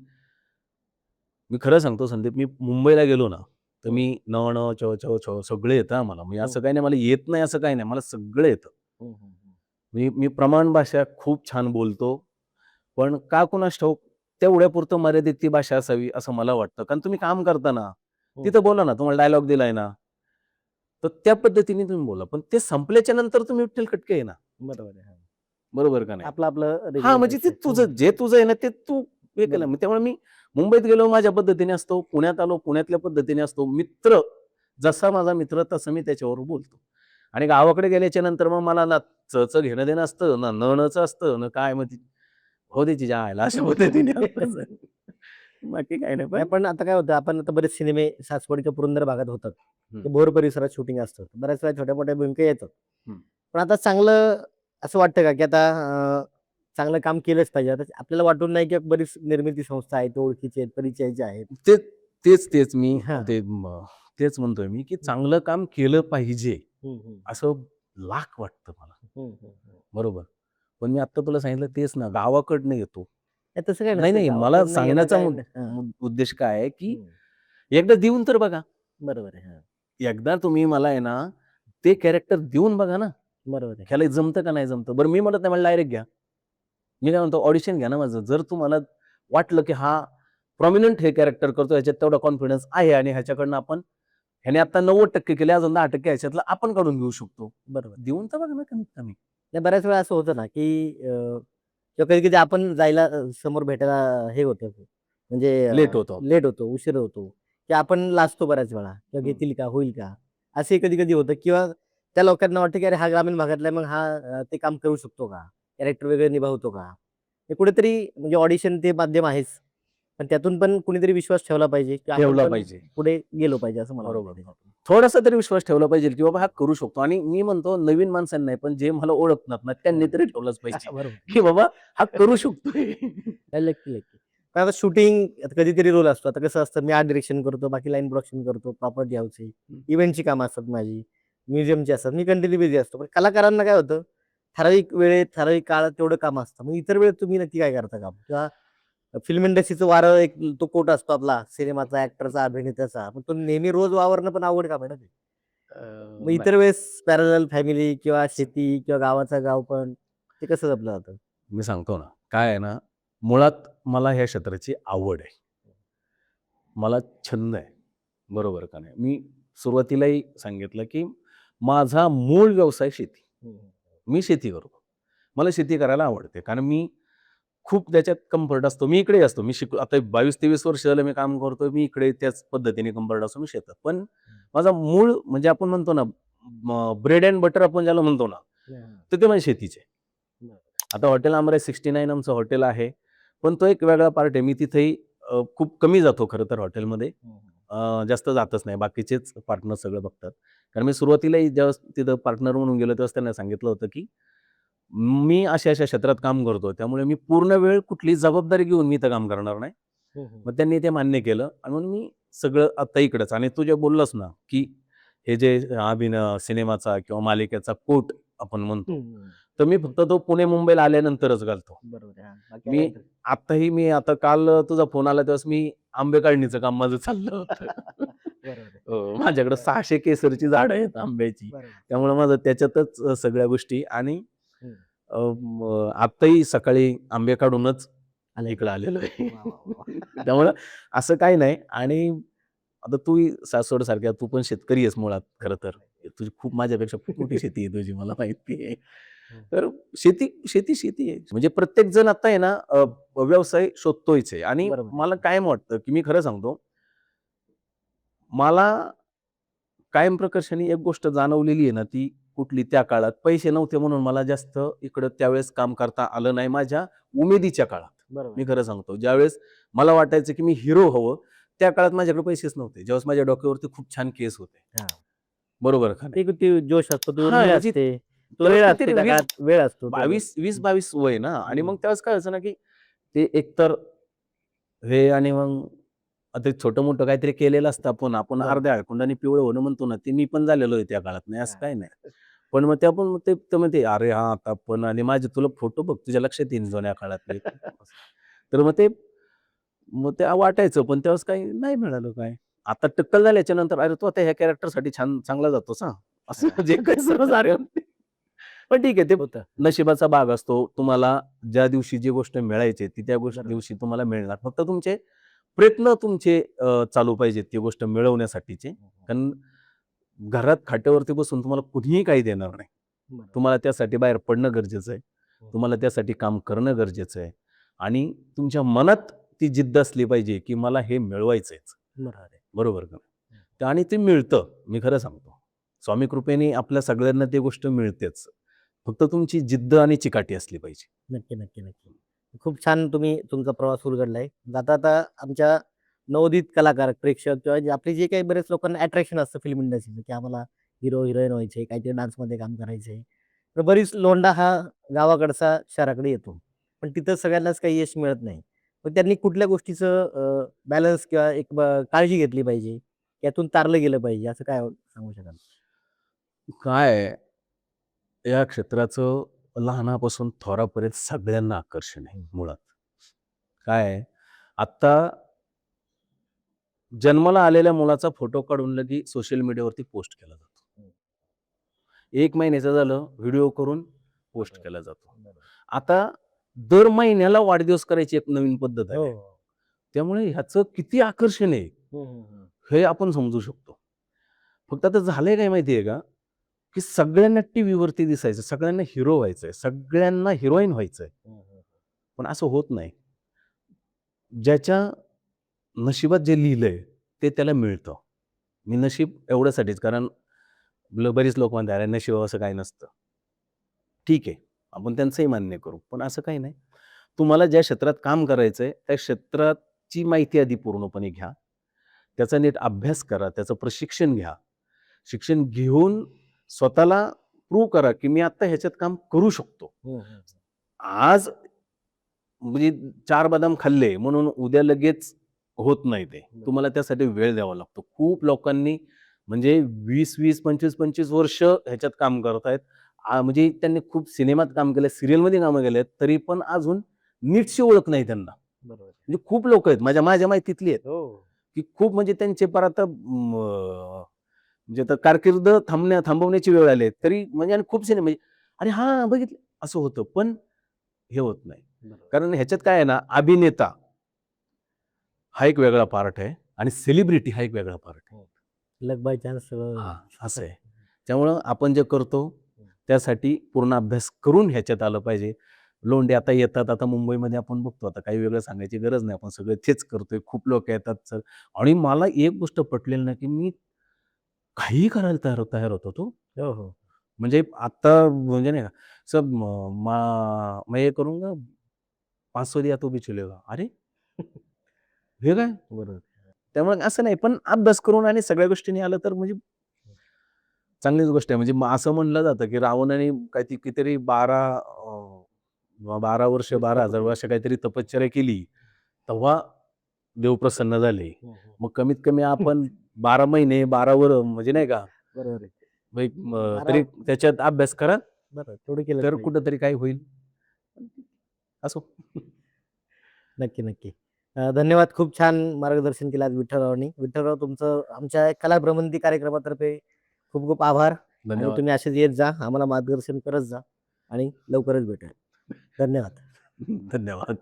खरं सांगतो संदीप, मी मुंबईला गेलो ना, तर हं. मी न, ण, च, च, छ सगळं येतं हां मला. म्हणजे हं. असं काही नाही, मला येत नाही असं काही नाही. मला सगळं येतं. हं, हं, हं. मी प्रमाण भाषा खूप छान बोलतो. पण का कुणास ठाऊक तेवढ्यापुरतं मर्यादित ती भाषा असावी असं मला वाटतं. कारण तुम्ही काम करता ना, हं. तिथं बोला ना, तुम्हाला डायलॉग दिलाय ना, तर त्या पद्धतीने तुम्ही बोला. पण ते संपल्याच्या नंतर तुम्ही विठ्ठल खटके आहे ना, बरोबर आहे. हां. बरोबर का नाही? आपलं हां, रेग्युलर म्हणजे ते आयुष्य. हं. तुझं जे तुझं आहे ना, ते तू हे केलं. बरोबर. त्यामुळे मी मुंबईत गेलो माझ्या पद्धतीने असतो, पुण्यात आलो पुण्यातल्या पद्धतीने असतो. मित्र जसा माझा मित्र तसं मी त्याच्याबरोबर बोलतो. आणि गावाकडे गेल्याच्या नंतर मग मला ना च घेणं देणं असतं, ना चं असतं, ना काय मग हो दे तिच्या आईला अशा पद्धतीने असतं. बाकी काही नाही नाही पण पण आता काय होतं, आपण आता बरेच सिनेमे सासवड किंवा पुरंदर भागात होतात. हं, ते भोर परिसरात शूटिंग असतं. बऱ्याच वेळा छोट्या-मोठ्या भूमिका येतात. हं. पण आता चांगलं असं वाटतं का, की आता चांगलं काम केलंच पाहिजे. आता आपल्याला वाटून नाही, की बरीच निर्मिती संस्था आहेत, ओळखीचे आहेत, परिचयाचे आहेत. ते तेच मी हां. ते तेच म्हणतोय मी, की चांगलं काम केलं पाहिजे, हं, हं. असं लाख वाटतं मला. हं, हं, हं. बरोबर. पण मी आत्ता तुला सांगितलं तेच ना, गावाकडनं येतो. नाही तसं काही नाही, नसतं. नाही. मला गावाकडनं येणं सांगण्याचा काय हां. उद्देश काय आहे, की हं. एकदा देऊन तर बघा. बरोबर आहे. हां. एकदा तुम्ही मला आहे ना, ते कॅरेक्टर देऊन बघा ना. बरोबर आहे. ह्याला जमतं का नाही जमतं? बरं मी म्हणत नाही, मला डायरेक्ट घ्या. मी काय म्हणतो ऑडिशन घ्या ना माझं. जर तुम्हाला वाटलं की हा प्रॉमिनंट हे कॅरेक्टर करतो, ह्याच्यात तेवढा कॉन्फिडन्स आहे आणि ह्याच्याकडनं आपण ह्याने आता 90% केले, अजून 10% ह्याच्यातलं आपण काढून घेऊ शकतो. बरोबर. देऊन तर बघा ना कमीत कमी. नाही बऱ्याच वेळा असं होतं ना, की किंवा कधी-कधी आपण जायला समोर भेटायला हे होतं, म्हणजे लेट होतो. लेट होतो, उशीर होतो, की आपण लाजतो बऱ्याच वेळा किंवा हं. घेतील का, होईल का? असंही कधी-कधी होतं किंवा त्या लोकांना वाटतं, की अरे हा ग्रामीण भागातला आहे, मग हा ते काम करू शकतो का? कॅरेक्टर वगैरे निभावतो का? हे कुठेतरी म्हणजे ऑडिशन ते माध्यम आहेच. पण त्यातून पण कुणीतरी विश्वास ठेवला पाहिजे, की आपण ठेवला पण पाहिजे. पुढे गेलो पाहिजे असं मला बरोबर. वाटतं त्याच्यातून. थोडासा तरी विश्वास ठेवला पाहिजे, की बाबा हा करू शकतो आणि मी म्हणतो नवीन माणसांना नाही, पण जे मला ओळखतात ना, त्यांनी तरी ठेवलाच पाहिजे, बरोबर. की बाबा हा करू शकतोय. नक्की, नक्की. पण आता शूटिंग कधीतरी रोल असतो. आता कसं असतं, मी आर्ट डायरेक्शन करतो, बाकी लाईन प्रोडक्शन करतो, प्रॉपर्टी हाऊसची, इव्हेंटची कामं असतात माझी, म्युझियमची असतात. मी कंटिन्यू बिझी असतो. पण कलाकारांना काय होतं, ठराविक वेळेत, ठराविक काळात तेवढं काम असतं. मग इतर वेळेत तुम्ही नक्की काय करता काम? किंवा फिल्म इंडस्ट्रीचं वारं एक तो कोट असतो आपला सिनेमाचा, ॲक्टरचा, अभिनेत्याचा. पण तो नेहमी रोज वावरणं पण अवघड काम आहे ना ते. मग नाही. इतर वेळेस पॅरलल फॅमिली किंवा शेती किंवा गावाचा गाव पण ते कसं जपलं जातं? मी सांगतो ना, काय आहे ना, मुळात मला ह्या क्षेत्राची आवड आहे. मला छंद आहे. बरोबर का नाही? मी सुरुवातीलाही सांगितलं, की माझा मूळ व्यवसाय शेती. मी शेती करतो. मला शेती करायला आवडते. कारण मी खूप त्याच्यात कम्फर्ट असतो. मी इकडे असतो. मी आता 22-23 वर्ष झालं मी काम करतोय. मी इकडे त्याच पद्धतीने कम्फर्ट असतो. मी शेतात. पण माझा मूळ म्हणजे आपण म्हणतो ना, ब्रेड एंड बटर आपण ज्याला म्हणतो ना, तर ते माझ्या शेतीचे. आता हॉटेल आमराई 69 आमचं हॉटेल आहे. पण तो एक वेगळा पार्ट आहे. मी तिथेही खूप कमी जातो खरं तर हॉटेलमध्ये. जास्त जातच नाही. बाकीचेच पार्टनर सगळं बघतात. कारण मी सुरुवातीलाही ज्यावेळेस तिथं पार्टनर म्हणून गेलो, त्यावेळेस त्यांना सांगितलं होतं, की मी अशा-अशा क्षेत्रात काम करतो. त्यामुळे मी पूर्ण वेळ कुठलीही जबाबदारी घेऊन मी इथं काम करणार नाही. मग त्यांनी ते मान्य केलं आणि म्हणून मी सगळं आता इकडंच आणि तू जे बोललास ना, की हे जे सिनेमाचा किंवा मालिकेचा कोट आपण म्हणतो, तर मी फक्त तो पुणे-मुंबईला आल्यानंतरच घालतो. बरोबर आहे. हां. बाकी मी आलं मी आता काल तुझा फोन आला त्यावेळेस मी आंबे काढणीचं काम माझं चाललं होतं. बरोबर आहे. माझ्याकडे 600 केसरची झाडं आहेत आंब्याची. बरोबर. त्यामुळे माझं त्याच्यातच सगळ्या गोष्टी आणि हं. आत्ताही सकाळी आंबे काढूनच आले. इकडं आलेलो आहे. वाह, वाह, वाह! त्यामुळं असं काही नाही आणि आता तूही सासवडसारख्या तू पण शेतकरी आहेस मुळात खरं तर. तुझी खूप माझ्यापेक्षा खूप मोठी शेती आहे तुझी मला माहिती आहे. हं. तर शेती आहे. म्हणजे प्रत्येक जण आता आहे ना व्यवसाय शोधतोयच आहे आणि बरोबर आहे. मला कायम वाटतं, की मी खरं सांगतो, मला कायम प्रकर्षाने एक गोष्ट जाणवलेली आहे ना, ती कुठली त्या काळात पैसे नव्हते म्हणून मला जास्त इकडं त्यावेळेस काम करता आलं नाही माझ्या उमेदीच्या काळात. बरोबर मी आहे. खरं सांगतो. ज्यावेळेस मला वाटायचं, की मी हिरो हवं, त्या काळात माझ्याकडे पैसेच नव्हते. ज्यावेळेस माझ्या डोक्यावरती खूप छान केस होते. हां. बरोबर का नाही? ते जोश असतो, ती हां, उर्मिला म्हणजे असते. तो त्यावेळेस वेळ असतो काहीतरी त्या काळात वेळ असतो त्यावेळेस. 20-22 वय ना आणि हं. मग त्यावेळेस काय व्हायचं ना, की ते एकतर हे आणि मग आता छोटं-मोठं काहीतरी केलेलं असतं आपण बरोबर. अर्ध्या हळकुंडाने पिवळं होणं म्हणतो ना, ते मी पण झालेलो आहे त्या काळात. नाही असं हां. काही नाही. पण मग ते आपण मग ते तर म्हणते, "अरे हां, आता पण" आणि माझे तुला फोटो बघ तुझ्या लक्षात येईल जुन्या काळातले. तर मग ते वाटायचं, पण त्यावेळेस काही नाही मिळालं काय. आता टक्कल झाल्याच्या नंतर, "अरे, तू आता ह्या कॅरेक्टरसाठी चांगला जातोस हां." असं हां. जे काही सर्व झालं. पण ठीक आहे, ते होतं. नशिबाचा भाग असतो. तुम्हाला ज्या दिवशी जी गोष्ट मिळायची ती त्या बरोबर. दिवशी तुम्हाला मिळणार. फक्त तुमचे प्रयत्न चालू पाहिजेत ती गोष्ट मिळवण्यासाठीचे. कारण घरात खाट्यावरती बसून तुम्हाला कुणीही काही देणार नाही. बरोबर. तुम्हाला त्यासाठी बाहेर पडणं गरजेचं आहे. हं. तुम्हाला त्यासाठी काम करणं गरजेचं आहे आणि तुमच्या मनात ती जिद्द असली पाहिजे, की मला हे मिळवायचंच. बरोबर आहे. बरोबर का? हं. आणि ते मिळतं. मी खरं सांगतो. स्वामी कृपेने आपल्या सगळ्यांना ती गोष्ट मिळतेच. फक्त तुमची जिद्द आणि चिकाटी असली पाहिजे. नक्की, नक्की, नक्की. खूप छान तुम्ही तुमचा प्रवास उलगडलाय. आता आमच्या नवोदित कलाकार, प्रेक्षक किंवा जे आपले जे काही बरेच लोकांना अट्रॅक्शन असतं फिल्म इंडस्ट्रीचं, की आम्हाला हिरो, हिरोईन व्हायचे, काहीतरी डान्समध्ये काम करायचंय. तर बरीच लोंढा हा गावाकडचा शहराकडे येतो. पण तिथं सगळ्यांनाच काही यश मिळत नाही. मग त्यांनी कुठल्या गोष्टीचं बॅलन्स किंवा एक काळजी घेतली पाहिजे, यातून तारलं गेलं पाहिजे, असं काय सांगू शकाल? काय आहे, या क्षेत्राचं लहानापासून थोरापर्यंत सगळ्यांना आकर्षण आहे हं. मुळात. काय आहे, आत्ता जन्माला आलेल्या मुलाचा फोटो काढून लगे सोशल मीडियावरती पोस्ट केला जातो. हं. 1 महिन्याचं झालं व्हिडिओ करून पोस्ट केला जातो. आता दर महिन्याला वाढदिवस करायची एक नवीन पद्धत हो आहे. त्यामुळे ह्याचं किती आकर्षण आहे हे आपण समजू शकतो. फक्त आता झालंय काय माहितीये का, की सगळ्यांना टीव्हीवरती दिसायचं, सगळ्यांना हिरो व्हायचंय, सगळ्यांना हिरोईन व्हायचंय. पण असं होत नाही. ज्याच्या नशिबात जे लिहिलंय ते त्याला मिळतं. मी नशीब एवढ्यासाठीच, कारण बरीच लोक म्हणतात, "अरे नशिबावर असं काही नसतं." ठीक आहे, आपण त्यांचंही मान्य करू. पण असं काही नाही. तुम्हाला ज्या क्षेत्रात काम करायचंय, त्या क्षेत्राची माहिती आधी पूर्णपणे घ्या. त्याचा नीट अभ्यास करा, त्याचं प्रशिक्षण घ्या. शिक्षण घेऊन स्वतःला प्रूव्ह करा, की मी आता ह्याच्यात काम करू शकतो. आज म्हणजे 4 बदाम खाल्ले म्हणून उद्या लगेच होत नाही ते. तुम्हाला त्यासाठी वेळ द्यावा लागतो. खूप लोकांनी म्हणजे 20-20, 25-25 वर्ष ह्याच्यात काम करतायत. म्हणजे त्यांनी खूप सिनेमात काम केलंय, सीरियलमध्ये कामं केलेत, तरी पण अजून नीटशी ओळख नाही त्यांना. बरोबर. म्हणजे खूप लोकं आहेत, माझ्या माहितीतली आहेत, हो. की खूप म्हणजे त्यांचे पार आता म्हणजे आता कारकीर्द थांबवण्याची वेळ आली आहे. तरी म्हणजे आणि खूप सिनेमे म्हणजे "अरे हां, बघितलं." असं होतं. पण हे होत नाही. कारण ह्याच्यात काय आहे ना, अभिनेता हा एक वेगळा पार्ट आहे आणि सेलिब्रिटी हा एक वेगळा पार्ट आहे. लक बाय चान्स हां, असं आहे. त्यामुळं आपण जे करतो त्यासाठी पूर्ण अभ्यास करून ह्याच्यात आलं पाहिजे. लोंढे आता येतात, आता मुंबईमध्ये आपण बघतो, आता काही वेगळं सांगायची गरज नाही. आपण सगळं तेच करतोय. खूप लोकं येतात सर, आणि मला एक गोष्ट पटलेली नाही, की मी काहीही करायला तयार तयार होतो तो. हो, हो. म्हणजे आता म्हणजे नाही का, सब मैं ये करूँगा, 500 दिया तो भी चलेगा. अरे! हे काय? बरोबर. त्यामुळे असं नाही, पण अभ्यास करून आणि सगळ्या गोष्टींनी आलं तर म्हणजे चांगलीच गोष्ट आहे. म्हणजे असं म्हणलं जातं, की रावणाने कितीतरी 12 वर्ष, 12,000 वर्ष काहीतरी तपश्चर्या केली, तेव्हा देव प्रसन्न झाले. मग कमीत कमी आपण 12 महिने, 12 म्हणजे नाही का, बरोबर आहे. तरी त्याच्यात अभ्यास करा, बरोबर. तेवढं केलंच तर पाहिजे. कुठेतरी काय होईल. असो. नक्की, नक्की. धन्यवाद. खूप छान मार्गदर्शन केलं आज विठ्ठलरावांनी. विठ्ठलराव, तुमचं आमच्या कला भ्रमंती कार्यक्रमातर्फे खूप खूप आभार. आणि धन्यवाद. तुम्ही असेच येत जा, आम्हाला मार्गदर्शन करत जा आणि लवकरच भेटूया. धन्यवाद. धन्यवाद.